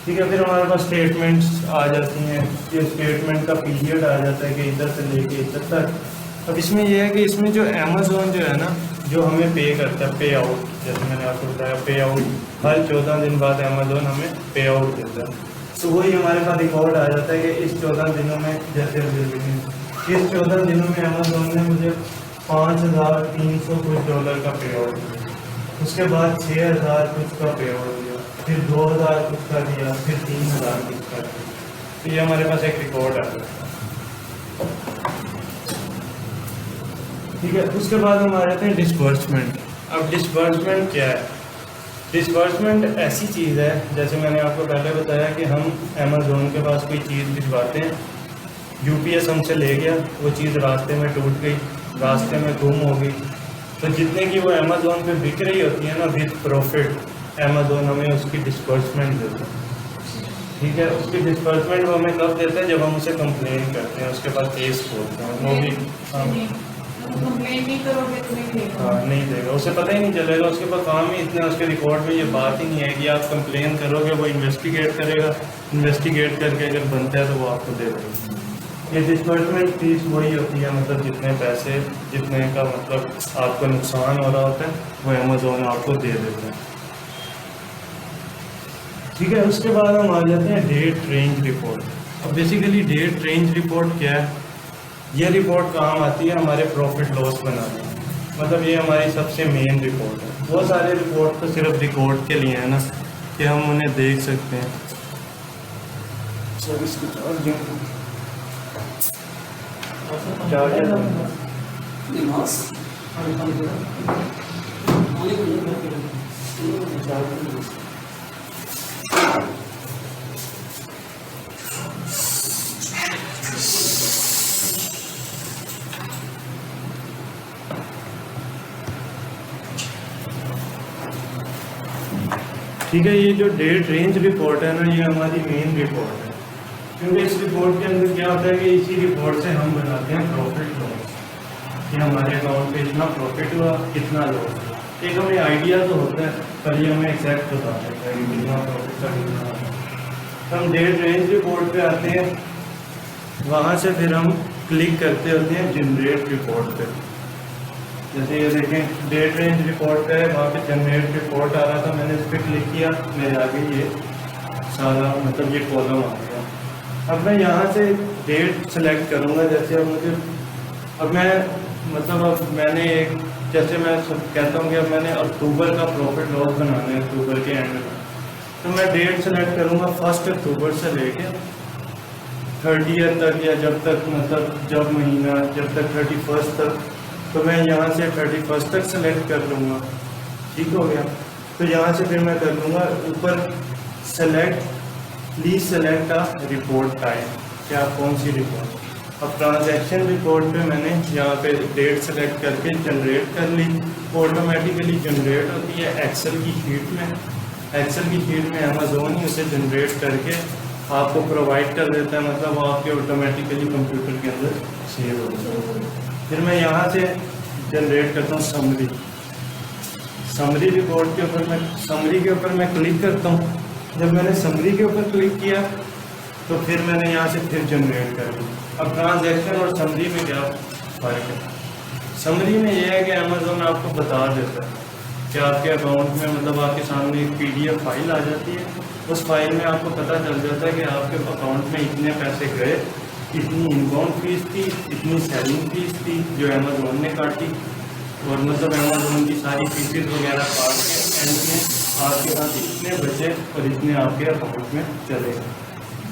ठीक है, फिर हमारे पास स्टेटमेंट्स आ जाती हैं। ये स्टेटमेंट का पीरियड आ जाता है कि इधर से लेके इधर तक। अब इसमें यह है कि इसमें जो अमेज़ॉन जो है ना, जो हमें पे करता है, पे आउट, जैसे मैंने आपको बताया पे आउट हर 14 दिन बाद अमेज़ॉन हमें पे आउट देता है, तो वही हमारे पास रिकॉर्ड आ जाता है कि इस 14 दिनों में, जैसे इस 14 दिनों में अमेज़ॉन ने मुझे $5,300 कुछ का पे आउट दिया, उसके बाद 6,000 कुछ का पे आउट दिया, फिर 2,000 कुछ का दिया, फिर 3,000 कुछ का दिया। तो ये हमारे पास एक रिकॉर्ड आ जाता है। ठीक है, उसके बाद हम आ जाते हैं डिस्बर्समेंट। अब डिस्बर्समेंट क्या है? डिस्बर्समेंट ऐसी चीज़ है, जैसे मैंने आपको पहले बताया कि हम अमेज़ॉन के पास कोई चीज़ भिजवाते हैं, यूपीएस हमसे ले गया, वो चीज़ रास्ते में टूट गई, रास्ते में गुम हो गई, तो जितने की वो अमेज़ॉन पे बिक रही होती है ना विद प्रॉफिट, अमेज़ॉन हमें उसकी डिस्बर्समेंट देता है। ठीक है, उसकी डिस्बर्समेंट वो हमें कब देता है? जब हम उसे कंप्लेन करते हैं, उसके बाद केस खोलते हैं, वो भी कंप्लेन नहीं करोगे तो नहीं देगा। हाँ, नहीं देगा, उसे पता ही नहीं चलेगा, उसके पास काम ही इतना, उसके रिकॉर्ड में ये बात ही नहीं है कि आप कंप्लेन करोगे, वो इन्वेस्टिगेट करेगा, इन्वेस्टिगेट करके अगर बनता है तो वो आपको दे देगा। ये डिस्बर्समेंट फीस वही होती है, मतलब जितने पैसे, जितने का मतलब आपको नुकसान हो रहा होता है, वो अमेज़ॉन आपको दे देता है। ठीक है, उसके बाद हम आ जाते हैं डेट रेंज रिपोर्ट। अब बेसिकली डेट रेंज रिपोर्ट क्या है? ये रिपोर्ट काम आती है हमारे प्रॉफिट लॉस बनाने में, मतलब ये हमारी सबसे मेन रिपोर्ट है। बहुत सारे रिपोर्ट तो सिर्फ रिकॉर्ड के लिए हैं ना कि हम उन्हें देख सकते हैं। सर इसको चार्ज निवास ठीक है, ये जो डेट रेंज रिपोर्ट है ना, ये हमारी मेन रिपोर्ट है, क्योंकि इस रिपोर्ट के अंदर क्या होता है कि इसी रिपोर्ट से हम बनाते हैं प्रॉफिट लॉस, कि हमारे अकाउंट पे इतना प्रॉफिट हुआ, कितना लॉस हुआ। एक हमें आइडिया तो होता है, पर ये हमें एग्जैक्ट बता देता है कि कितना प्रॉफिट का कितना हुआ। तो हम डेट रेंज रिपोर्ट पे आते हैं, वहाँ से फिर हम क्लिक करते होते हैं जनरेट रिपोर्ट पे। जैसे ये देखें डेट रेंज रिपोर्ट पे है, वहाँ पे जनरेट रिपोर्ट आ रहा था, मैंने इस पर क्लिक किया, मेरे आगे ये सारा मतलब ये कॉलम आ गया। अब मैं यहाँ से डेट सेलेक्ट करूँगा, जैसे अब मैं मतलब अब मैंने एक जैसे मैं कहता हूँ कि अब मैंने अक्टूबर का प्रॉफिट लॉस बनाना है अक्टूबर के एंड में, तो मैं डेट सेलेक्ट करूँगा 1 अक्टूबर से लेके 30 तक, या जब तक मतलब जब महीना जब तक 31 तक, तो मैं यहाँ से 31 तक सेलेक्ट कर लूँगा। ठीक हो गया, तो यहाँ से फिर मैं कर लूँगा ऊपर select, please select a report type, कि आप कौन सी रिपोर्ट। अब ट्रांजैक्शन रिपोर्ट पे मैंने यहाँ पे डेट सेलेक्ट करके जनरेट कर ली, ऑटोमेटिकली जनरेट होती है एक्सेल की शीट में। एक्सेल की शीट में अमेज़ोन ही उसे जनरेट करके आपको प्रोवाइड कर देता है, मतलब वो आपके ऑटोमेटिकली कंप्यूटर के अंदर सेव हो जाता है। फिर मैं यहाँ से जनरेट करता हूँ समरी। समरी रिपोर्ट के ऊपर मैं क्लिक करता हूँ। जब मैंने समरी के ऊपर क्लिक किया तो फिर मैंने यहाँ से फिर जनरेट कर ली। अब ट्रांजैक्शन और समरी में क्या फ़र्क है? समरी में ये है कि अमेज़ोन आपको बता देता है कि आपके अकाउंट में मतलब आपके सामने एक PDF फाइल आ जाती है, उस फाइल में आपको पता चल जाता है कि आपके अकाउंट में इतने पैसे गए, इतनी इनबाउंड फीस थी, इतनी सेलिंग फीस थी जो अमेज़ोन ने काटी, और मतलब अमेज़ोन की सारी फीसेस वगैरह काट के एंड में आपके पास इतने बचे और इतने आपके अकाउंट में चले गए।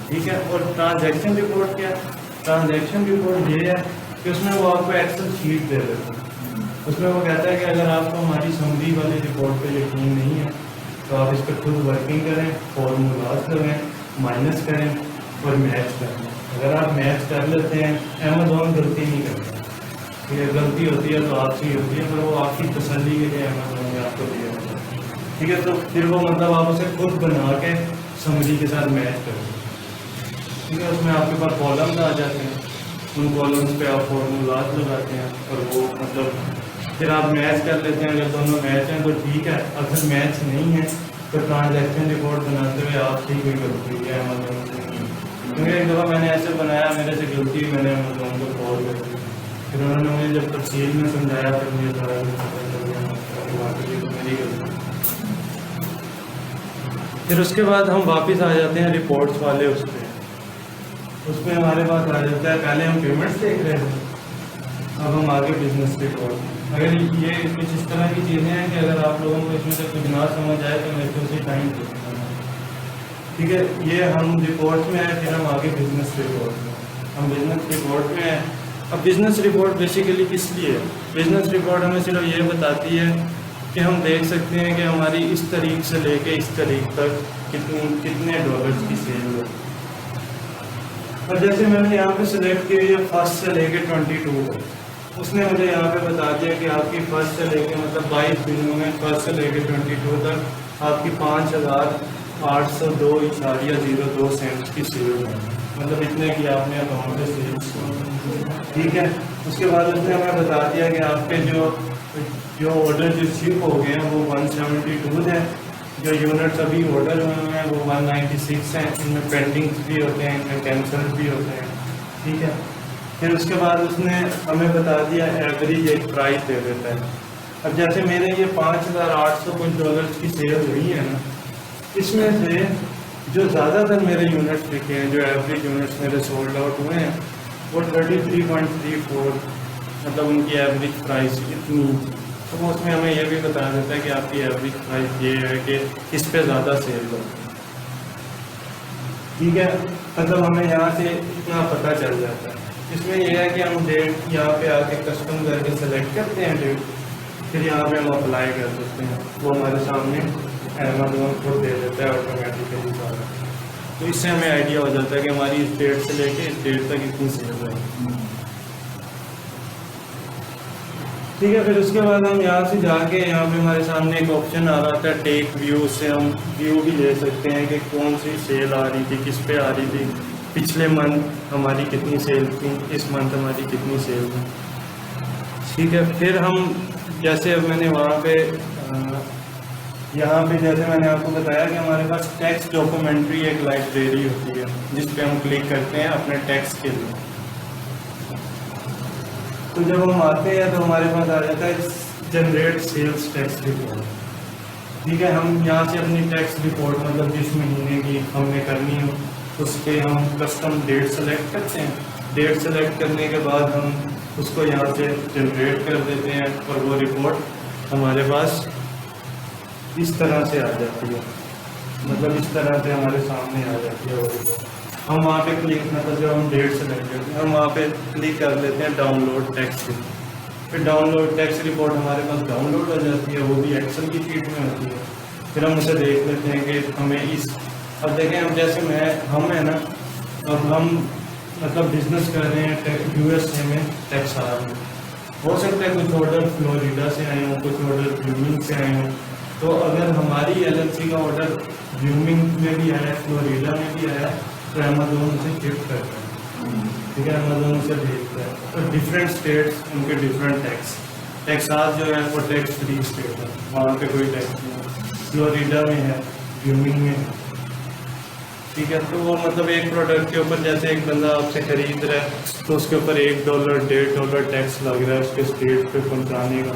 ठीक है, और ट्रांजैक्शन रिपोर्ट क्या है? ट्रांजैक्शन रिपोर्ट ये है कि उसमें वो आपको एक्सेल शीट दे देता है। उसमें वो कहता है कि अगर आपको हमारी समरी वाली रिपोर्ट पे यकीन नहीं है तो आप इस पर खुद वर्किंग करें, फॉर्मूलाज लगाएं, माइनस करें और मैच करें। अगर आप मैच कर लेते हैं, अमेज़ोन गलती नहीं करता, ठीक है, गलती होती है तो आपसे ही होती है, पर वो आपकी तसल्ली के लिए अमेज़ोन ने आपको दिया होता है। ठीक है, तो फिर वो मतलब आप उसे खुद बना के समरी के साथ मैच करें। ठीक है, उसमें आपके पास कॉलम्स आ जाते हैं, उन कॉलम्स पे आप फॉर्मूलाज लगाते हैं और वो मतलब फिर आप मैच कर लेते हैं। अगर दोनों मैच हैं तो ठीक है, अगर मैच नहीं है तो ट्रांजैक्शन रिपोर्ट बनाते हुए आपसे ही कोई गलती हुई है, अमेज़ोन से नहीं। क्योंकि एक दफ़ा मैंने ऐसे बनाया, मेरे से गलती, मैंने अमेज़ोन को कॉल कर दी, फिर उन्होंने मुझे जब तफसील में समझाया फिर मुझे सारा पता चल गया वाकई तो मेरी गलती। फिर उसके बाद हम वापस आ जाते हैं रिपोर्ट्स वाले उसमें हमारे पास आ जाता है, पहले हम पेमेंट्स देख रहे थे, अब हम आगे बिजनेस रिपोर्ट। अगर ये कुछ इस तरह की चीज़ें हैं कि अगर आप लोगों को इसमें से कुछ ना समझ आए तो मेरे को उसी टाइम देखना है। ठीक है, ये हम रिपोर्ट में है, फिर हम आगे बिजनेस रिपोर्ट में, हम बिजनेस रिपोर्ट में हैं। अब बिजनेस रिपोर्ट बेसिकली किस लिए है? बिजनेस रिपोर्ट हमें सिर्फ ये बताती है कि हम देख सकते हैं कि हमारी इस तारीख से लेके इस तारीख तक कितने डॉलर्स की सेल हुई। और जैसे मैंने यहाँ पे सिलेक्ट किया 1 से लेके 22 तक, उसने मुझे यहाँ पे बता दिया कि आपकी 1 से लेके मतलब 22 दिनों में 1 से लेके 22 तक आपकी 5,802.02 सेंट्स की सेल है, मतलब इतने की आपने अकाउंट पे सेल्स। ठीक है, उसके बाद उसने हमें बता दिया कि आपके जो ऑर्डर जो शिप हो गए हैं वो 172 हैं, जो यूनिट्स अभी ऑर्डर हुए हैं वो 196 हैं, इनमें पेंडिंग्स भी होते हैं, इनमें कैंसिल भी होते हैं। ठीक है, फिर उसके बाद उसने हमें बता दिया एवरेज एक प्राइस दे देता है। अब जैसे मेरे ये 5,800 कुछ डॉलर्स की सेल हुई है ना, इसमें से जो ज़्यादातर मेरे यूनिट्स बिके हैं, जो एवरेज यूनिट्स मेरे सोल्ड आउट हुए हैं, वो 33.34 मतलब उनकी एवरेज प्राइस इतनी। तो वो उसमें हमें यह भी बता देता है कि आपकी एवरेज प्राइस ये है कि इस पे ज़्यादा सेल हो। ठीक है, मतलब हमें यहाँ से इतना पता चल जाता है। इसमें यह है कि हम डेट यहाँ पे आके कस्टम करके सेलेक्ट करते हैं डेट, फिर यहाँ पे हम अप्लाई कर देते हैं, वो हमारे सामने अमेज़न खुद दे देता है ऑटोमेटिकली सारा। तो इससे हमें आइडिया हो जाता है कि हमारी इस डेट से लेके इस डेट तक इतनी सेल है। ठीक है, फिर उसके बाद हम यहाँ से जाके यहाँ पे हमारे सामने एक ऑप्शन आ रहा था टेक व्यू, उससे हम व्यू भी ले सकते हैं कि कौन सी सेल आ रही थी, किस पे आ रही थी, पिछले मंथ हमारी कितनी सेल थी, इस मंथ हमारी कितनी सेल थी। ठीक है, फिर हम जैसे अब मैंने वहाँ पे यहाँ पे जैसे मैंने आपको बताया कि हमारे पास टेक्स्ट डॉक्यूमेंट्री एक लाइब्रेरी होती है जिस पे हम क्लिक करते हैं अपने टेक्स्ट के लिए। तो जब हम आते हैं तो हमारे पास आ जाता है जनरेट सेल्स टेक्स्ट रिपोर्ट। ठीक है, हम यहाँ से अपनी टेक्स्ट रिपोर्ट मतलब जिस महीने की हमने करनी हो उस पर हम कस्टम डेट सेलेक्ट करते हैं। डेट सेलेक्ट करने के बाद हम उसको यहाँ से जनरेट कर देते हैं और वो रिपोर्ट हमारे पास इस तरह से आ जाती है, मतलब इस तरह से हमारे सामने आ जाती है वो रिपोर्ट। हम वहाँ पे क्लिक मतलब जब हम डेट सेलेक्ट करते हैं हम वहाँ पे क्लिक कर लेते हैं डाउनलोड टेक्स्ट रिपोर्ट। फिर डाउनलोड टेक्स्ट रिपोर्ट हमारे पास डाउनलोड हो जाती है, वो भी एक्सेल की शीट में होती है। फिर हम उसे देख लेते हैं कि हमें इस, अब देखें हम जैसे हम है ना, अब हम मतलब बिजनेस कर रहे हैं USA में टेक्सास में, हो सकता है कुछ ऑर्डर फ्लोरिडा से आए हों, कुछ ऑर्डर व्यूमिंग से आए हों। तो अगर हमारी LLC का ऑर्डर व्यूमिंग में भी आया, फ्लोरिडा में भी आया, तो अमेज़न उसे शिफ्ट करता है। ठीक है, अमेज़न उसे भेजता है। तो डिफरेंट स्टेट्स उनके डिफरेंट टैक्स, टेक्सास जो है वो टैक्स फ्री स्टेट है, वहाँ पे कोई टैक्स नहीं है। फ्लोरिडा में है, व्यूमिंग में है। ठीक है, तो वो मतलब एक प्रोडक्ट के ऊपर जैसे एक बंदा आपसे खरीद रहा है तो उसके ऊपर $1 $1.5 टैक्स लग रहा है उसके स्टेट पे पहुँचाने का,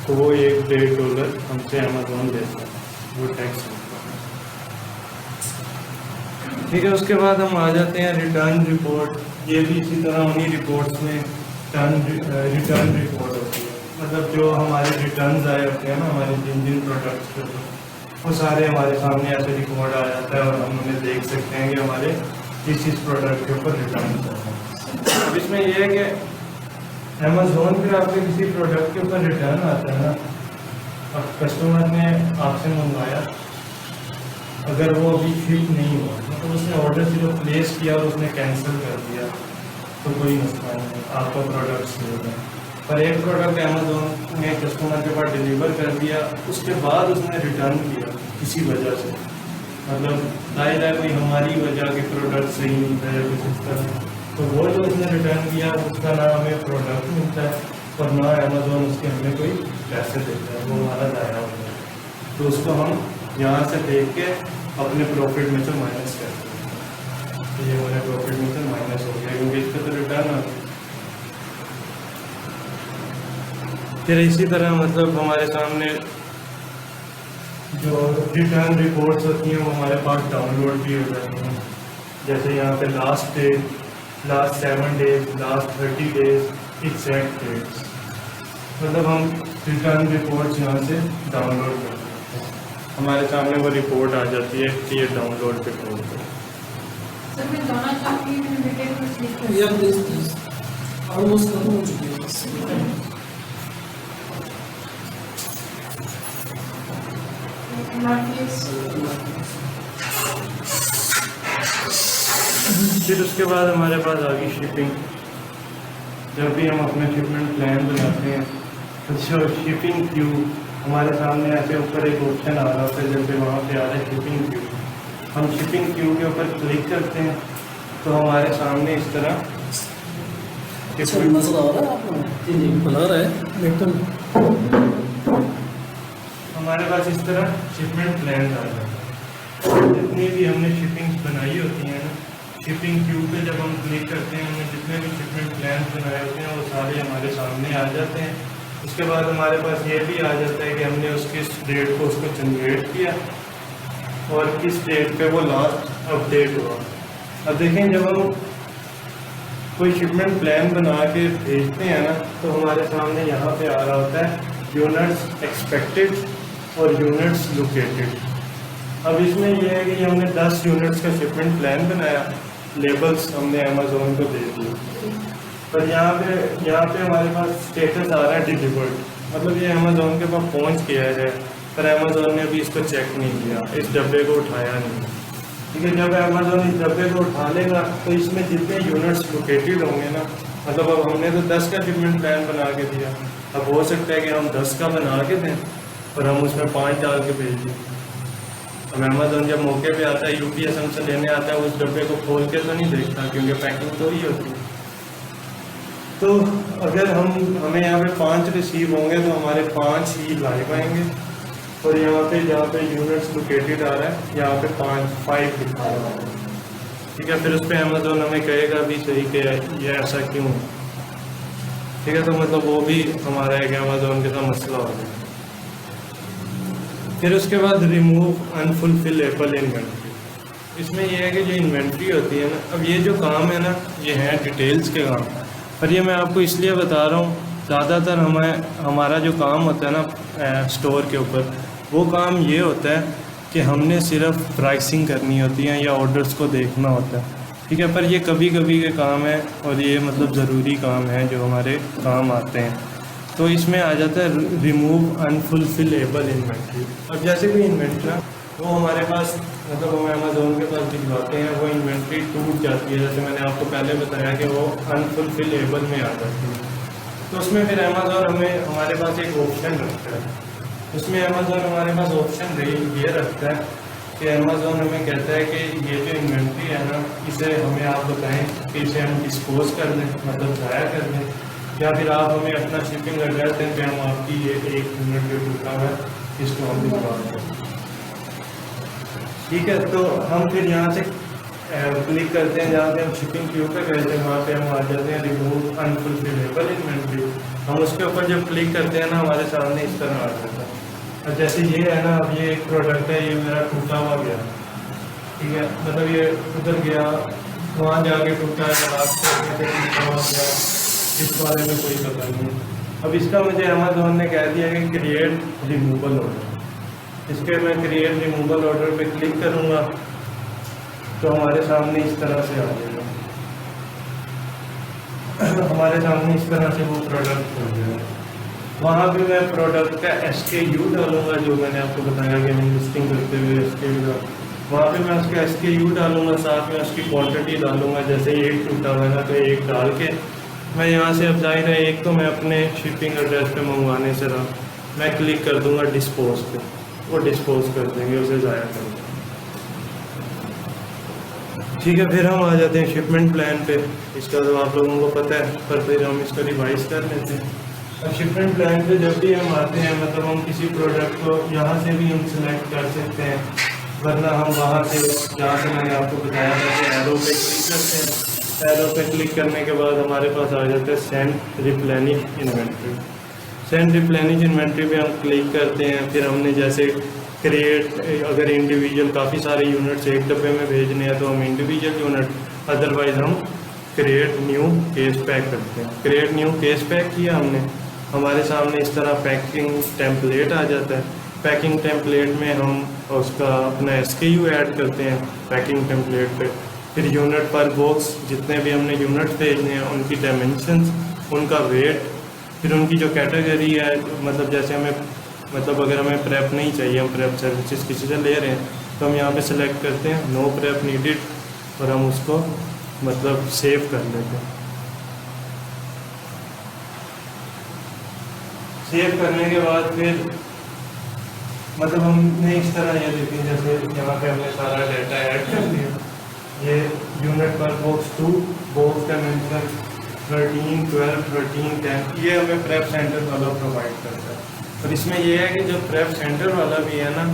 तो वो $1 हमसे अमेज़न लेता है वो टैक्स। ठीक है, उसके बाद हम आ जाते हैं रिटर्न रिपोर्ट। ये भी इसी तरह उन्हीं रिपोर्ट्स में रिटर्न रिपोर्ट होती है, मतलब जो हमारे रिटर्न आए होते हैं ना हमारे जिन जिन प्रोडक्ट्स के ऊपर, वो सारे हमारे सामने ऐसे रिकॉर्ड आ जाता है और हम उन्हें देख सकते हैं कि हमारे किस प्रोडक्ट के ऊपर रिटर्न चल रहा है। अब इसमें यह है कि अमेज़न फिर आपके किसी प्रोडक्ट के ऊपर रिटर्न आता है ना, अब कस्टमर ने आपसे मंगवाया, अगर वो अभी शिप नहीं हुआ मतलब उसने ऑर्डर सिर्फ प्लेस किया और उसने कैंसिल कर दिया तो कोई मसला नहीं, आपका प्रोडक्ट सेल है। पर एक प्रोडक्ट अमेज़न ने कस्टमर के पास डिलीवर कर दिया, उसके बाद उसने रिटर्न किया किसी वजह से, मतलब जाहिर है कोई हमारी वजह के प्रोडक्ट सही नहीं था या कुछ इस तरह, तो वो जो उसने रिटर्न किया उसका ना हमें प्रोडक्ट मिलता है और ना अमेज़न उसके हमें कोई पैसे देता है, वो हमारा ज़ाया होता है। तो उसको हम यहाँ से देख के अपने प्रॉफिट में से माइनस करते हैं, तो ये हमारे प्रॉफिट में से माइनस हो गया क्योंकि इसका तो रिटर्न आता है। फिर इसी तरह मतलब हमारे सामने जो रिटर्न रिपोर्ट्स होती हैं वो हमारे पास डाउनलोड भी हो जाती हैं, जैसे यहाँ पे last date, last 7 days, last 30 days, exact dates, मतलब हम रिटर्न रिपोर्ट्स यहाँ से डाउनलोड कर सकते हैं। हमारे सामने वो रिपोर्ट आ जाती है कि ये डाउनलोड पे खोल कर। सर मैं जाना चाहती हूँ, मैंने बेटे को स्लिप कर या प्लीज ऑलमोस्ट खत्म हो चुकी है। फिर उसके बाद हमारे पास आ गई शिपिंग। जब भी हम अपने शिपमेंट प्लान बनाते हैं तो जो शिपिंग क्यू हमारे सामने ऐसे ऊपर एक ऑप्शन आ रहा है, जैसे वहाँ पे आ रहा है शिपिंग क्यू, हम शिपिंग क्यू के ऊपर क्लिक करते हैं तो हमारे सामने इस तरह नजर आ रहा है आपको? जी बना रहा है एकदम। हमारे पास इस तरह शिपमेंट प्लान आ रहा है। जितनी भी हमने शिपिंग बनाई होती हैं ना, शिपिंग क्यू पे जब हम क्लिक करते हैं हमने जितने भी शिपमेंट प्लान बनाए होते हैं वो सारे हमारे सामने आ जाते हैं। उसके बाद हमारे पास ये भी आ जाता है कि हमने उसके डेट को उसको जनरेट किया, और किस डेट पे वो लास्ट अपडेट हुआ। अब देखें, जब हम कोई शिपमेंट प्लान बना के भेजते हैं ना, तो हमारे सामने यहाँ पे आ रहा होता है यूनिट्स एक्सपेक्टेड और यूनिट्स लोकेटेड। अब इसमें यह है कि हमने 10 यूनिट्स का शिपमेंट प्लान बनाया, लेबल्स हमने अमेज़ोन को दे दिए, पर यहाँ पे हमारे पास स्टेटस आ रहा है डिलीवर्ड, मतलब ये अमेज़ोन के पास पहुँच गया है, पर अमेज़ोन ने अभी इसको चेक नहीं किया, इस डब्बे को उठाया नहीं। ठीक है, जब अमेज़ोन इस डब्बे को उठा लेगा तो इसमें जितने यूनिट्स लोकेटेड होंगे ना, मतलब अब हमने तो 10 का शिपमेंट प्लान बना के दिया, अब हो सकता है कि हम 10 का बना के दें और हम उसमें 5 डाल के भेज दें। अब अमेज़ोन जब मौके पे आता है, यूपीएस हमसे लेने आता है, उस डब्बे को खोल के तो नहीं देखता, क्योंकि पैकिंग तो ही होती है। तो अगर हमें यहाँ पे 5 रिसीव होंगे तो हमारे 5 ही लाइव आएंगे, और यहाँ पे जहाँ पे यूनिट्स लोकेटेड आ रहा है यहाँ पे 5 दिखा रहा है। ठीक है, फिर उस पर अमेज़ोन हमें कहेगा भी सही कि ये ऐसा क्यों है। ठीक है, तो मतलब वो भी हमारा एक अमेज़ोन के साथ मसला हो गया। फिर उसके बाद रिमूव अनफुलफिलेबल इन्वेंट्री। इसमें यह है कि जो इन्वेंट्री होती है ना, अब ये जो काम है ना, ये है डिटेल्स के काम, पर ये मैं आपको इसलिए बता रहा हूँ, ज़्यादातर हमारा जो काम होता है ना स्टोर के ऊपर, वो काम ये होता है कि हमने सिर्फ प्राइसिंग करनी होती है या ऑर्डर्स को देखना होता है। ठीक है, पर ये कभी कभी के काम है और ये मतलब ज़रूरी काम है जो हमारे काम आते हैं। तो इसमें आ जाता है रिमूव अनफुलफिलेबल इन्वेंट्री। अब जैसे कोई इन्वेंट्री ना, वो हमारे पास मतलब हम अमेज़ोन के पास भिजवाते हैं, वो इन्वेंट्री टूट जाती है, जैसे मैंने आपको पहले बताया कि वो अनफुलफिलेबल में आ जाती है। तो उसमें फिर अमेज़ोन हमारे पास एक ऑप्शन रखता है, उसमें अमेज़ोन हमारे पास ऑप्शन ये रखता है कि अमेज़ोन हमें कहता है कि ये जो इन्वेंट्री है ना, इसे हमें आप बताएं कि इसे हम डिस्पोज कर दें, मतलब ज़ाया कर दें, या फिर आप हमें अपना शिपिंग एड्रेस दें कि हम आपकी ये 1 यूनिट जो टूटा हुआ है इसको हम भिजवा दें। ठीक है, तो हम फिर यहाँ से क्लिक करते हैं, जहाँ पे हम शिपिंग क्यू पे गए थे वहाँ पे हम आ जाते हैं रिमूव अनफुलफिलेबल इन्वेंट्री। हम उसके ऊपर जब क्लिक करते हैं ना, हमारे सामने इस तरह आ जाता है। और जैसे ये है ना, अब ये एक प्रोडक्ट है, ये मेरा टूटा हुआ गया, ठीक है, मतलब ये उधर गया, वहाँ जाके टूटा है, टूटा हुआ गया, इस बारे में कोई पता नहीं। अब इसका मुझे अमेज़ोन ने कह दिया कि क्रिएट रिमूवल ऑर्डर। इसके मैं क्रिएट रिमूवल ऑर्डर पे क्लिक करूँगा तो हमारे सामने इस तरह से आ जाएगा, हमारे सामने इस तरह से वो प्रोडक्ट हो जाएगा। वहाँ पे मैं प्रोडक्ट का SKU डालूंगा, जो मैंने आपको बताया कि हम लिस्टिंग करते हुए SKU, वहाँ पे मैं उसका SKU डालूंगा, साथ में उसकी क्वांटिटी डालूंगा। जैसे 1 टूटा हुआ है ना, तो 1 डाल के मैं यहाँ से, अब जाहिर है एक तो मैं अपने शिपिंग एड्रेस पे मंगवाने से रहा, मैं क्लिक कर दूंगा डिस्पोज पे, वो डिस्पोज कर देंगे, उसे ज़ाया कर देंगे। ठीक है, फिर हम आ जाते हैं शिपमेंट प्लान पे। इसका तो आप लोगों को पता है, पर फिर हम इसको रिवाइज कर लेते हैं। अब शिपमेंट प्लान पे जब भी हम आते हैं, मतलब हम किसी प्रोडक्ट को यहाँ से भी हम सिलेक्ट कर सकते हैं, वरना हम वहाँ से, जहाँ से मैंने आपको बताया था कि एरो पे क्लिक करते हैं। एरो पे क्लिक करने के बाद हमारे पास आ जाता है send replenish inventory. Send replenish inventory पे हम क्लिक करते हैं। फिर हमने जैसे क्रिएट, अगर इंडिविजुअल काफ़ी सारे यूनिट्स एक डब्बे में भेजने हैं तो हम इंडिविजुअल यूनिट, अदरवाइज हम क्रिएट न्यू केस पैक करते हैं। क्रिएट न्यू केस पैक किया हमने, हमारे सामने इस तरह पैकिंग टेम्पलेट आ जाता है। पैकिंग टेम्पलेट में हम उसका अपना SKU ऐड करते हैं पैकिंग टेम्पलेट पे। फिर यूनिट पर बॉक्स, जितने भी हमने यूनिट भेजने हैं उनकी डायमेंशंस, उनका वेट, फिर उनकी जो कैटेगरी है, मतलब जैसे हमें, मतलब अगर हमें प्रेप नहीं चाहिए, हम प्रेप सर्विसेज किसी से ले रहे हैं, तो हम यहाँ पे सेलेक्ट करते हैं नो प्रेप नीडेड, और हम उसको मतलब सेव कर लेते हैं। सेव करने के बाद फिर मतलब हमने इस तरह ये देखिए, जैसे यहाँ पे हमने सारा डाटा ऐड कर दिया। ये यूनिट पर बॉक्स 2, बॉक्स डायमेंशन 13, 12, 13, 10, ये हमें प्रेप सेंटर वाला प्रोवाइड करता है। और इसमें यह है कि जो प्रेप सेंटर वाला भी है ना,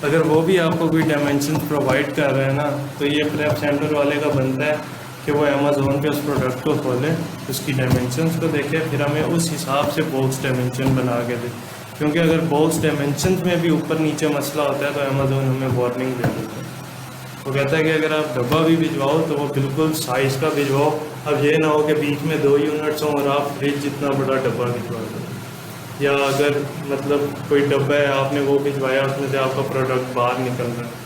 अगर वो भी आपको कोई डायमेंशन प्रोवाइड कर रहा है ना, तो ये प्रेप सेंटर वाले का बनता है कि वो अमेज़ोन पे उस प्रोडक्ट को खोले, उसकी डायमेंशंस को देखे, फिर हमें उस हिसाब से बॉक्स डायमेंशन बना के दे। क्योंकि अगर बॉल्स डायमेंशन में भी ऊपर नीचे मसला होता है तो अमेज़ोन हमें वार्निंग दे देता है। वो कहता है कि अगर आप डब्बा भी भिजवाओ तो वो बिल्कुल साइज़ का भिजवाओ। अब ये ना हो कि बीच में 2 यूनिट्स हों और आप फ्रिज जितना बड़ा डब्बा भिजवा दो, या अगर मतलब कोई डब्बा है आपने वो भिजवाया उसमें से आपका प्रोडक्ट बाहर निकल रहा है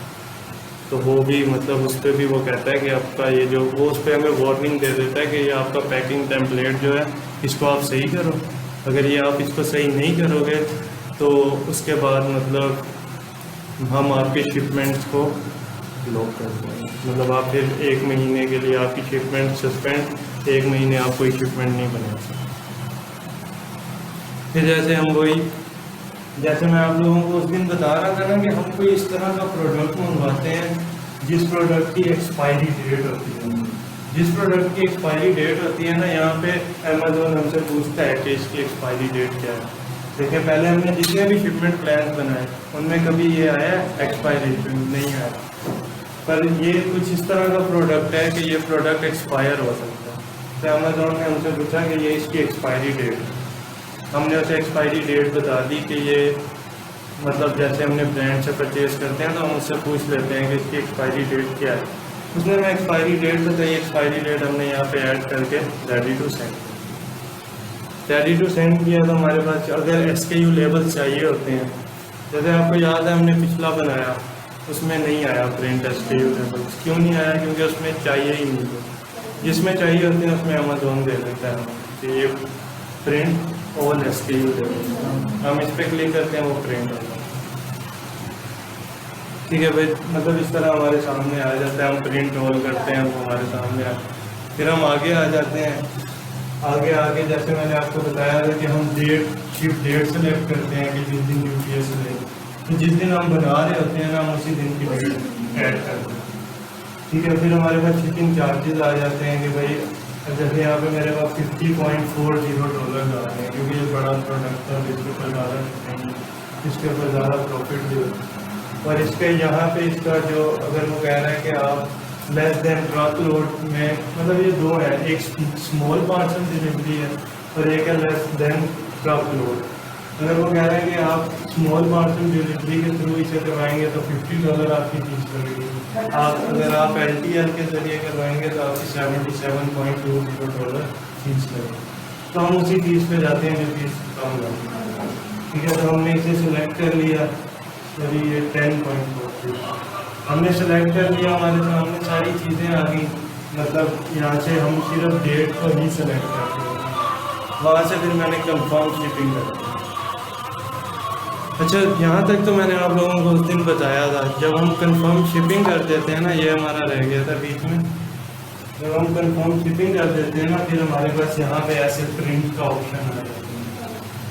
तो वो भी मतलब उस पर भी वो कहता है कि आपका ये जो वो उस पर हमें वार्निंग दे देता है कि ये आपका पैकिंग टेम्पलेट जो है इसको आप सही करो। अगर ये आप इसको सही नहीं करोगे तो उसके बाद मतलब हम आपके शिपमेंट्स को ब्लॉक कर देंगे। मतलब आप फिर 1 महीने के लिए आपकी शिपमेंट सस्पेंड, 1 महीने आप कोई शिपमेंट नहीं बना सकते। फिर जैसे हम वही जैसे मैं आप लोगों को उस दिन बता रहा था ना कि हम कोई इस तरह का प्रोडक्ट मंगवाते हैं जिस प्रोडक्ट की एक्सपायरी डेट होती है। जिस प्रोडक्ट की एक्सपायरी डेट होती है ना, यहाँ पे अमेज़ोन हमसे पूछता है कि इसकी एक्सपायरी डेट क्या है। देखिए पहले हमने जितने भी शिपमेंट प्लान बनाए उनमें कभी ये आया एक्सपायरी नहीं आया, पर ये कुछ इस तरह का प्रोडक्ट है कि ये प्रोडक्ट एक्सपायर हो सकता है। तो अमेज़ोन ने हमसे पूछा कि ये इसकी एक्सपायरी डेट, हमने उसे एक्सपायरी डेट बता दी कि ये मतलब जैसे हमने ब्रांड से परचेज़ करते हैं तो हम उससे पूछ लेते हैं कि इसकी एक्सपायरी डेट क्या है। उसने हमें एक्सपायरी डेट बताई, एक्सपायरी डेट हमने यहाँ पे ऐड करके रेडी टू सेंड किया। तो हमारे पास अगर SKU लेबल चाहिए होते हैं, जैसे आपको याद है हमने पिछला बनाया उसमें नहीं आया प्रिंट SKU लेबल। क्यों नहीं आया? क्योंकि उसमें चाहिए ही नहीं थे। जिसमें चाहिए होते हैं उसमें अमेज़ोन दे देता है कि ये प्रिंट ऑल SKU लेबल। हम इस पर क्लिक करते हैं वो प्रिंट होगा। ठीक है भाई, मतलब इस तरह हमारे सामने आ जाता है। हम प्रिंट ऑल करते हैं वो हमारे सामने आ, फिर हम आगे आ जाते हैं। आगे जैसे मैंने आपको बताया था कि हम शिप डेट सेलेक्ट करते हैं कि जिस दिन UPS ले, तो जिस दिन हम बना रहे होते हैं ना हम उसी दिन की डेट ऐड करते हैं। ठीक है, फिर हमारे पास शिपिंग चार्जेस आ जाते हैं कि भाई जैसे यहाँ पे मेरे पास $50.40 आ रहे हैं क्योंकि ये बड़ा प्रोडक्ट था, इसके ऊपर ज़्यादा इसके ऊपर ज़्यादा प्रॉफिट भी होता है। और इसके यहाँ पे इसका जो अगर वो कह रहा है कि आप लेस देन ट्रक लोड में, मतलब ये 2 है, एक स्मॉल पार्सल डिलीवरी है और एक है लेस देन ट्रक लोड। अगर वो कह रहे हैं कि आप स्मॉल पार्सल डिलीवरी के थ्रू इसे करवाएंगे तो $50 आपकी फीस लगेगी। अगर आप LTL के ज़रिए करवाएंगे तो आपकी $77.20 फीस लगेगी। तो हम उसी फीस पे जाते हैं जो फीस कम लगती है। ठीक है, तो हमने इसे सिलेक्ट कर लिया और ये 10.43 हमने सेलेक्ट कर लिया। हमारे सामने सारी चीज़ें आ गई, मतलब यहाँ से हम सिर्फ डेट को ही सेलेक्ट करते हैं। वहाँ से फिर मैंने कंफर्म शिपिंग कर। अच्छा, यहाँ तक तो मैंने आप लोगों को उस दिन बताया था। जब हम कंफर्म शिपिंग कर देते हैं ना, ये हमारा रह गया था बीच में। जब हम कंफर्म शिपिंग कर देते हैं ना, फिर हमारे पास यहाँ पे ऐसे प्रिंट का ऑप्शन आ जाता है।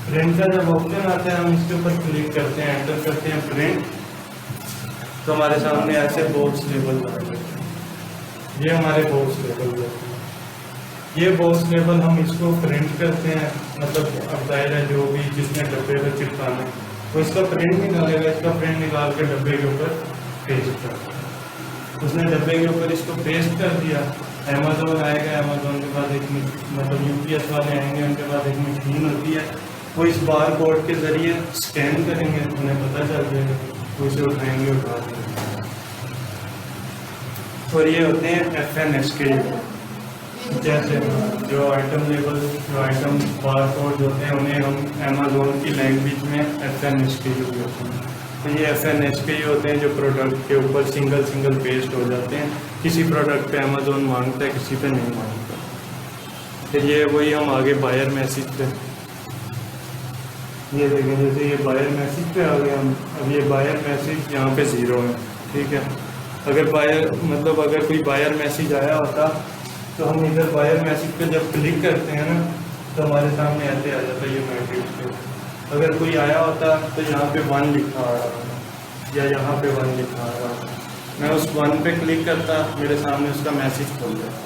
प्रिंट का जब ऑप्शन आता है हम इसके ऊपर क्लिक करते हैं, एंटर करते हैं प्रिंट, तो हमारे सामने ऐसे बॉक्स लेबल आ जाते हैं। ये हमारे बॉक्स लेबल होते हैं। ये बॉक्स लेबल हम इसको प्रिंट करते हैं, मतलब अब जाहिर है जो भी जिसने डब्बे पर चिपकाना है वो इसका प्रिंट निकालेगा। इसका प्रिंट निकाल के डब्बे के ऊपर पेस्ट कर, उसने डब्बे के ऊपर इसको पेस्ट कर दिया। अमेज़ोन आएगा, अमेज़ोन के पास एक मतलब UPS वाले आएंगे, उनके पास एक मशीन होती है, वो इस बार कोड के ज़रिए स्कैन करेंगे, उन्हें पता चल जाएगा, वो इसे उठाएंगे, उठा देंगे। और ये होते हैं FNSKU, जैसे जो आइटम लेबल, जो आइटम बार कोड होते हैं उन्हें हम अमेज़ोन की लैंग्वेज में FNSKU कहते हैं। तो ये FNSKU होते हैं जो प्रोडक्ट के ऊपर सिंगल पेस्ट हो जाते हैं। किसी प्रोडक्ट पे अमेज़ोन मांगता है, किसी पे नहीं मांगता। फिर ये वही हम आगे बायर मैसेज पे, ये देखें जैसे ये बायर मैसेज पे आ गए हम। अब ये बायर मैसेज यहाँ पे 0 है। ठीक है, अगर बायर मतलब अगर कोई बायर मैसेज आया होता तो हम इधर बायर मैसेज पे जब क्लिक करते हैं ना तो हमारे सामने ऐसे आ जाता है ये मैसेज पे। अगर कोई आया होता तो यहाँ पे 1 लिखा आ रहा है या यहाँ पे 1 लिखा आ रहा है, मैं उस 1 पे क्लिक करता, मेरे सामने उसका मैसेज खोल जाता,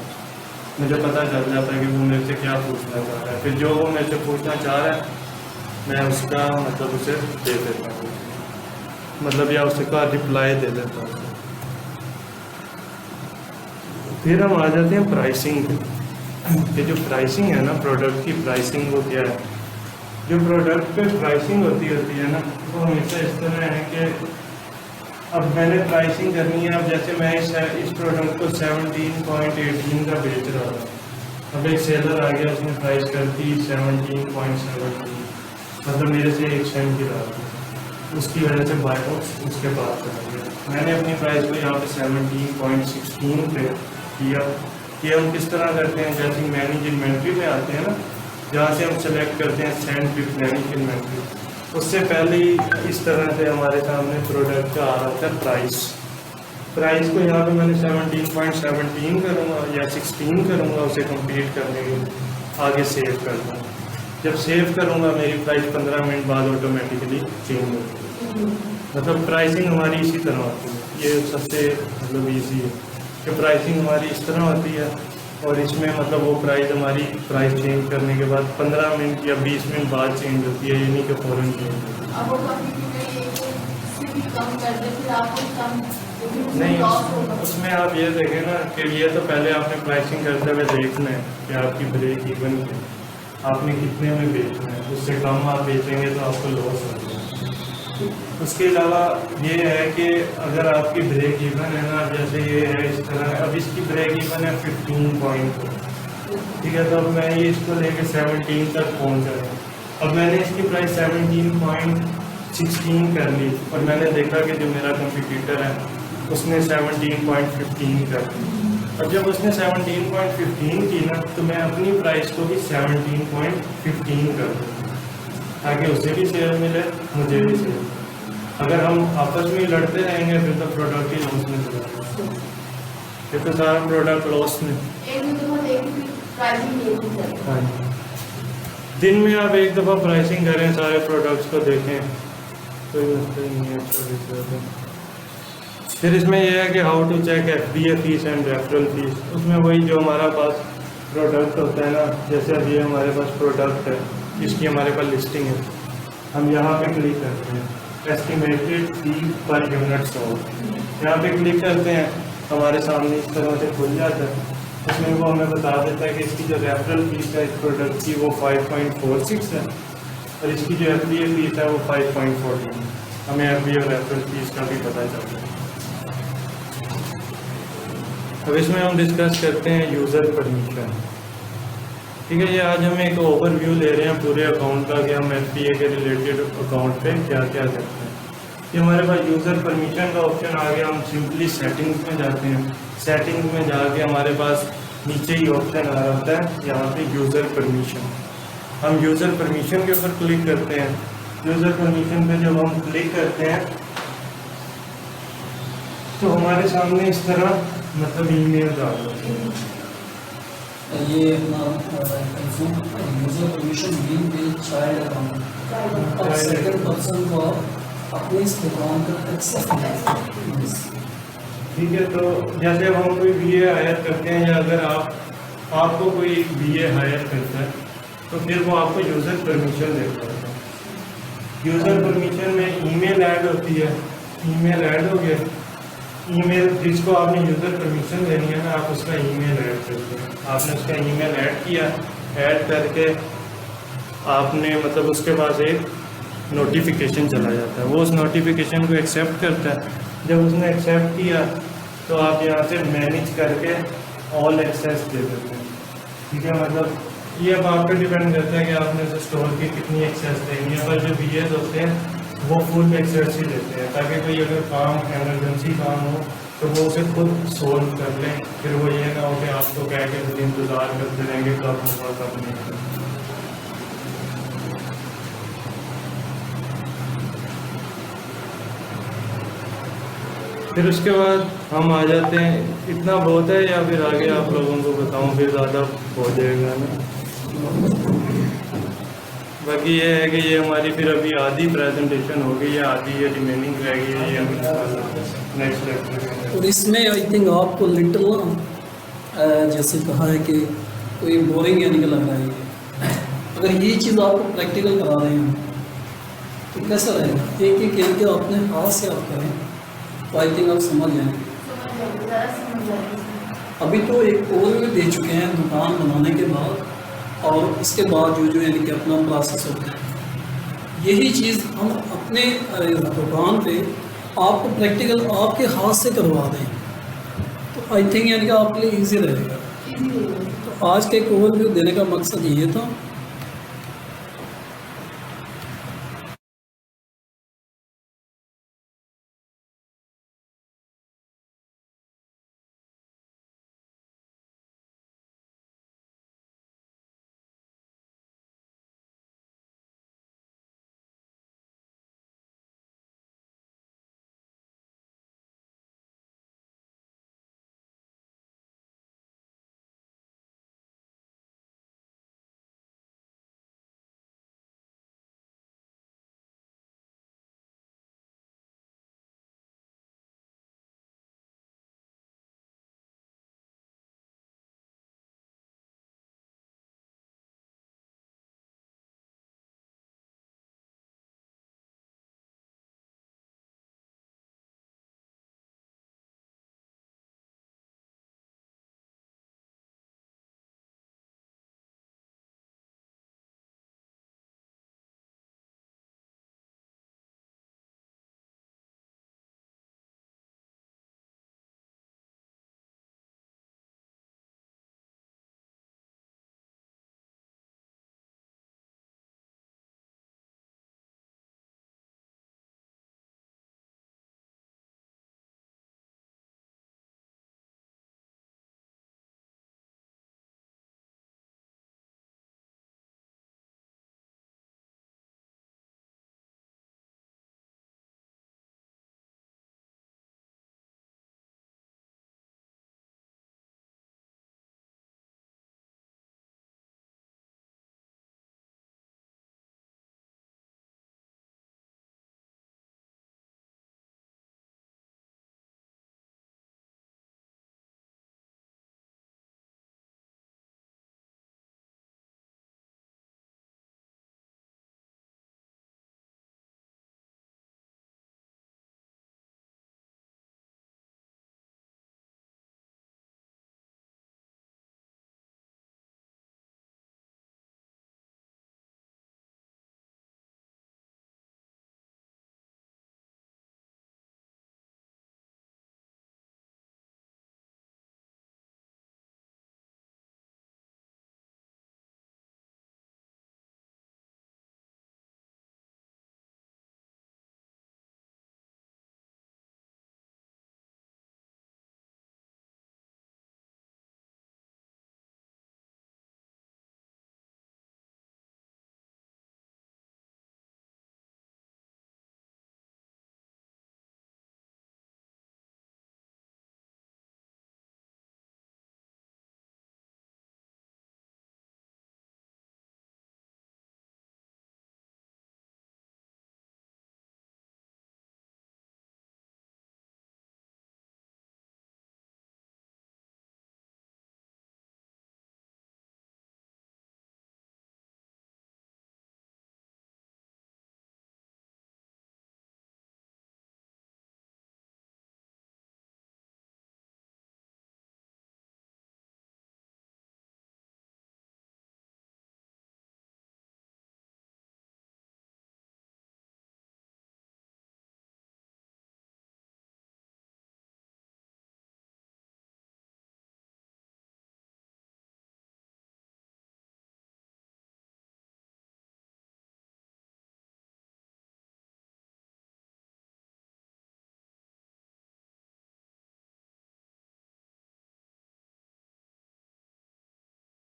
मुझे पता चल जाता है कि वो मेरे से क्या पूछना चाह रहा है। फिर जो वो मेरे से पूछना चाह रहा है मैं उसका मतलब उसे दे देता हूँ, मतलब या उसका रिप्लाई दे देता हूँ। फिर हम आ जाते हैं प्राइसिंग पे। ये जो प्राइसिंग है ना, प्रोडक्ट की प्राइसिंग वो क्या है? जो प्रोडक्ट पे प्राइसिंग होती है ना, वो हमेशा इस तरह है कि अब मैंने प्राइसिंग करनी है। अब जैसे मैं इस प्रोडक्ट को 17.18 का बेच रहा था, अब एक सेलर आ गया, उसने प्राइस कर दी 17.17, मतलब मेरे से 1 सेंट की रहा था, उसकी वजह से बायकॉट उसके बाद कर दिया। मैंने अपनी प्राइस को यहाँ पे 17.16 पे किया। कि हम किस तरह करते हैं, जैसे मैनेज इन्वेंट्री में आते हैं ना, जहाँ से हम सेलेक्ट करते हैं सेंड विथ मैनेज इन्वेंट्री, उससे पहले ही इस तरह से हमारे सामने प्रोडक्ट का आ रहा था प्राइस को यहाँ पे मैंने 17.17 करूँगा या 16 करूँगा उसे कंप्लीट करने के लिए, आगे सेव कर दूँगा। जब सेव करूँगा मेरी प्राइस 15 मिनट बाद ऑटोमेटिकली चेंज होती है। मतलब प्राइसिंग हमारी इसी तरह होती है। ये सबसे मतलब ईजी है कि प्राइसिंग हमारी इस तरह होती है, और इसमें मतलब वो प्राइस चेंज करने के बाद 15 मिनट या 20 मिनट बाद चेंज होती है, ये नहीं कि फ़ौरन चेंज होती है। अब वो कभी भी कम कर दे फिर आपको कम नहीं, उसमें आप ये देखें ना कि ये तो पहले आपने प्राइसिंग करते हुए देखना है कि आपकी ब्रेक इवन आपने कितने में बेचना है। उससे कम आप बेचेंगे तो आपको लॉस हो जाएगा। उसके अलावा ये है कि अगर आपकी ब्रेक इवन है ना, जैसे ये है इस तरह, अब इसकी ब्रेक इवन है 15 पॉइंट, ठीक है, तो अब मैं ये इसको लेके 17 तक पहुँच रहा हूँ। अब मैंने इसकी प्राइस 17.16 कर ली, और मैंने देखा कि जो मेरा कंपटीटर है उसने 17.15 कर दी। अब जब उसने 17.15 की ना, तो मैं अपनी प्राइस को भी 17.15 कर दूँ, ताकि उसे भी सेल मिले, मुझे भी सेल। अगर हम आपस में लड़ते रहेंगे फिर तो प्रोडक्ट ही लॉस में चला, फिर तो सारा प्रोडक्ट लॉस में। हाँ, दिन में आप एक दफ़ा प्राइसिंग करें, सारे प्रोडक्ट्स को देखें, कोई मसला नहीं है। अच्छा, फिर इसमें यह है कि how to check FBA fees and referral fees. उसमें वही जो हमारा पास प्रोडक्ट होता है ना, जैसे अभी हमारे पास प्रोडक्ट है, इसकी हमारे पास लिस्टिंग है, हम यहाँ पे क्लिक करते हैं, एस्टिमेटेड फी पर यूनिट सोल्ड, यहाँ पे क्लिक करते हैं, हमारे सामने इस तरह से खुल जाता है। उसमें वो हमें बता देता है कि इसकी जो रेफरल फीस है इस प्रोडक्ट की वो 5.46 है, और इसकी जो FBA फीस है वो 5.14 है। हमें FBA और रेफरल फीस का भी पता चलता है। अब इसमें हम डिस्कस करते हैं यूज़र परमिशन। ठीक है, ये आज हम एक ओवरव्यू ले रहे हैं पूरे अकाउंट का कि हम FBA के रिलेटेड अकाउंट पे क्या क्या करते हैं। ये हमारे पास यूज़र परमिशन का ऑप्शन आ गया। हम सिंपली सेटिंग्स में जाते हैं, सेटिंग्स में जाके हमारे पास नीचे ही ऑप्शन आ रहा होता है यहाँ पे यूज़र परमिशन। हम यूज़र परमिशन के ऊपर क्लिक करते हैं। यूज़र परमिशन पे जब हम क्लिक करते हैं तो हमारे सामने इस तरह मतलब ईमेल आ जाते हैं। ये अपना user permission being with child account, अब सेकंड पर्सन को अपने इस दुकान का एक्सेस। ठीक है, तो जैसे अब हम कोई VA हायर करते हैं, या अगर आपको कोई VA हायर करता है तो फिर वो आपको यूज़र परमिशन देता है। यूज़र परमिशन में ईमेल ऐड होती है, ईमेल ऐड हो गया, ईमेल जिसको आपने यूज़र परमिशन देनी है ना, आप उसका ईमेल ऐड करते हैं। आपने उसका ईमेल ऐड किया, ऐड करके आपने मतलब उसके पास एक नोटिफिकेशन चला जाता है, वो उस नोटिफिकेशन को एक्सेप्ट करता है। जब उसने एक्सेप्ट किया तो आप यहाँ से मैनेज करके ऑल एक्सेस दे देते हैं। ठीक है, मतलब ये अब आप पे डिपेंड करता है कि आपने उसे स्टोर की कितनी एक्सेस देनी है। पर जो VAs होते हैं वो फुल एक्सेस ही देते हैं, ताकि कोई अगर काम एमरजेंसी काम हो तो वो उसे खुद सोल्व कर लें। फिर वो ये ना हो कि आपको कह के फिर इंतज़ार करते रहेंगे कब होगा कब नहीं होगा। फिर उसके बाद हम आ जाते हैं, इतना बहुत है या फिर आगे आप लोगों को बताऊं फिर ज़्यादा हो जाएगा ना। बाकी ये है कि ये हमारी फिर अभी आधी प्रेजेंटेशन हो गई है, आधी ये रिमेनिंग रह गई है, ये हम नेक्स्ट लेक्चर। और इसमें आई थिंक आपको लिटिल जैसे कहा है कि कोई बोरिंग यानी कि लग रहा है। अगर ये चीज़ आपको प्रैक्टिकल करा रहे हैं तो कैसा रहेगा, एक एक करके अपने हाथ से आप करें तो आई थिंक आप समझ जाएंगे। अभी तो एक ओवरव्यू दे चुके हैं दुकान बनाने के बाद, और इसके बाद जो यानी कि अपना प्रोसेस होता है यही चीज़ हम अपने दुकान पे आपको प्रैक्टिकल आपके हाथ से करवा दें तो आई थिंक यानी कि आपके लिए ईजी रहेगा। तो आज के एक ओवरव्यू देने का मकसद ये था।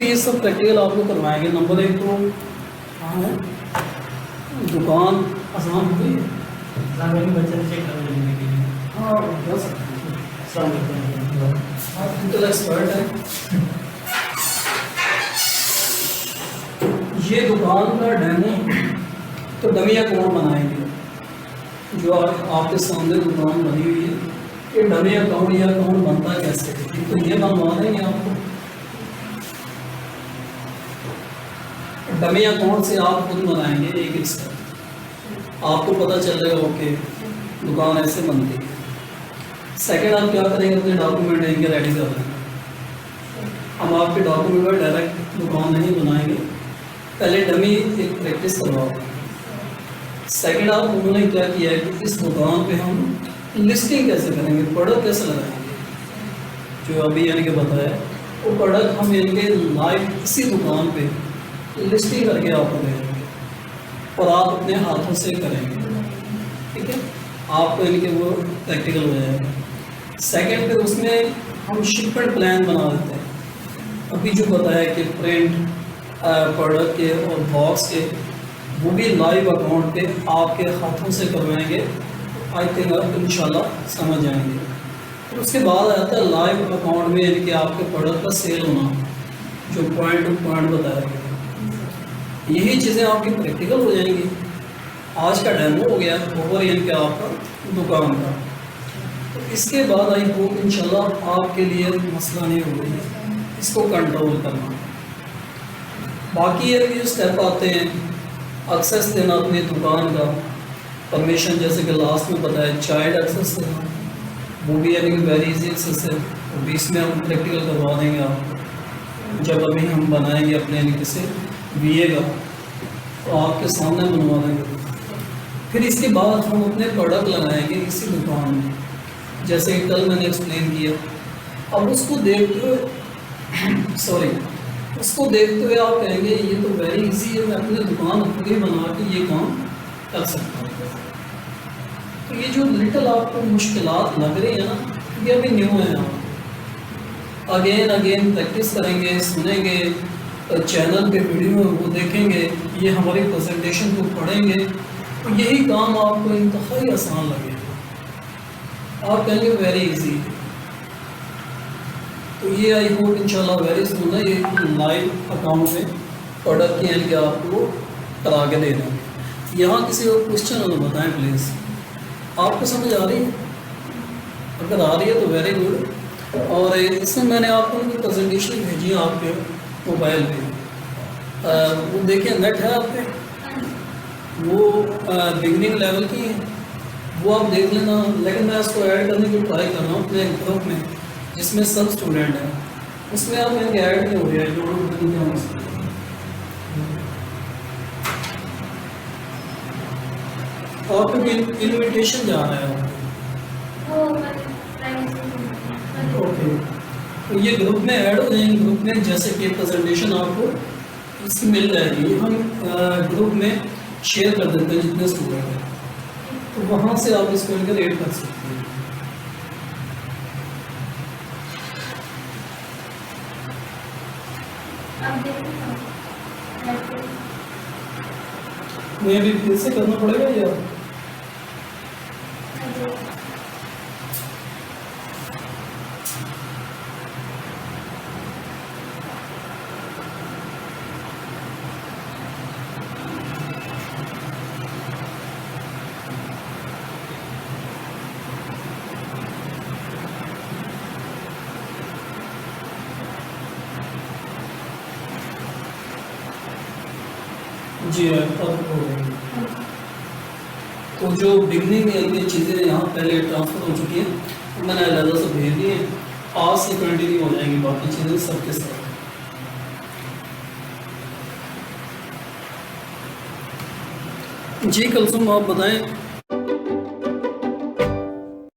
ये सब प्रैक्टिकल आपको करवाएंगे। नंबर एक तो हाँ है दुकान आसान हो गई है, बच्चे चेक कर लेने के लिए। हाँ जा सकते हैं, आप डिजिटल एक्सपर्ट है। ये दुकान का डेमो तो डमी अकाउंट बनाएंगे जो आपके सामने दुकान बनी हुई है। ये डमी अकाउंट या अकाउंट बनता कैसे है तो ये बनवा देंगे आपको। डमी अकाउंट से आप खुद बनाएंगे एक एक स्टेप, आपको पता चलेगा ओके दुकान ऐसे बनती है। सेकंड आप क्या करेंगे, अपने डॉक्यूमेंट इनके रेडी कर लेंगे। हम आपके डॉक्यूमेंट पर डायरेक्ट दुकान नहीं बनाएंगे, पहले डमी एक प्रैक्टिस करवाओ। सेकंड आप उन्होंने क्या किया है कि इस दुकान पे हम लिस्टिंग कैसे करेंगे, प्रोडक्ट कैसे लगाएंगे, जो अभी यानी कि बताया वो प्रोडक्ट हम यानी कि लाइव इसी दुकान पे लिस्टिंग करके आपको दे देंगे और आप अपने हाथों से करेंगे, ठीक है, आपको यानी कि वो प्रैक्टिकल हो जाएगा। सेकंड पे उसमें हम शिपमेंट प्लान बना देते हैं। अभी जो बताया कि प्रिंट प्रोडक्ट के और बॉक्स के वो भी लाइव अकाउंट पे आपके हाथों से करवाएंगे, आई थिंक आप इंशाल्लाह समझ जाएंगे। फिर उसके बाद आता है लाइव अकाउंट में यानी कि आपके प्रोडक्ट का सेल होना, जो पॉइंट टू पॉइंट बताया गया। यही चीज़ें आपकी प्रैक्टिकल हो जाएंगी। आज का डेमो हो गया ओवर यानी कि आपका दुकान का। तो इसके बाद आई होप इंशाल्लाह आपके लिए मसला नहीं होगा इसको कंट्रोल करना। बाकी ये जो स्टेप आते हैं, एक्सेस देना अपनी दुकान का, परमिशन जैसे कि लास्ट में बताया चाइल्ड एक्सेस देना, वो भी यानी कि वेरी इजी एक्सेस है, वो भी इसमें हम प्रैक्टिकल करवा देंगे आपको। जब अभी हम बनाएंगे अपने यानी कि से VA का तो आपके सामने बनवा देंगे। फिर इसके बाद हम अपने प्रोडक्ट लगाएंगे इसी दुकान में, जैसे कि कल मैंने एक्सप्लेन किया। अब उसको देखते हुए उसको देखते हुए आप कहेंगे ये तो वेरी इजी है, मैं अपने दुकान खुद ही बना के ये काम कर सकता हूँ। तो ये जो लिटिल आपको मुश्किलात लग रही है ना, ये अभी न्यू है। आप अगेन प्रैक्टिस करेंगे, सुनेंगे, चैनल पे वीडियो वो देखेंगे, ये हमारी प्रेजेंटेशन को पढ़ेंगे, तो यही काम आपको इंतहाई आसान लगेगा। आप कहेंगे वेरी इजी। तो ये आई होप इंशाल्लाह वेरी सुन है ये लाइव अकाउंट में प्रोडक्ट की यानी कि आपको करा के दे देंगे। यहाँ किसी और क्वेश्चन हो तो बताएं प्लीज़। आपको समझ आ रही है? अगर आ रही है तो वेरी गुड। और इसमें मैंने आपको उनकी प्रेजेंटेशन भेजी है आपके मोबाइल पे, वो देखिए नेट है आप पे, वो बिगनिंग लेवल की है, वो आप देख लेना। लेकिन मैं इसको ऐड करने की ट्राई कर रहा हूँ अपने ग्रुप में जिसमें सब स्टूडेंट हैं, उसमें आप मेरे ऐड नहीं हो रहा है, जो आपको इन्विटेशन जा रहा है। ओके, तो ये ग्रुप में ऐड हो जाएंगे। ग्रुप में जैसे कि प्रेजेंटेशन आपको इसकी मिल जाएगी, हम ग्रुप में शेयर कर देते हैं जितने स्टूडेंट हैं, तो वहाँ से आप इसको रेट कर सकते हैं। मुझे भी फिर से करना पड़ेगा या जी अब हो गई। तो जो बिगनिंग की चीज़ें यहाँ पहले ट्रांसफ़र हो चुकी हैं, तो मैंने अलग से भेज दिए, आज से कंटिन्यू हो जाएंगी बाकी चीज़ें सबके साथ। जी कुलसुम आप बताएं।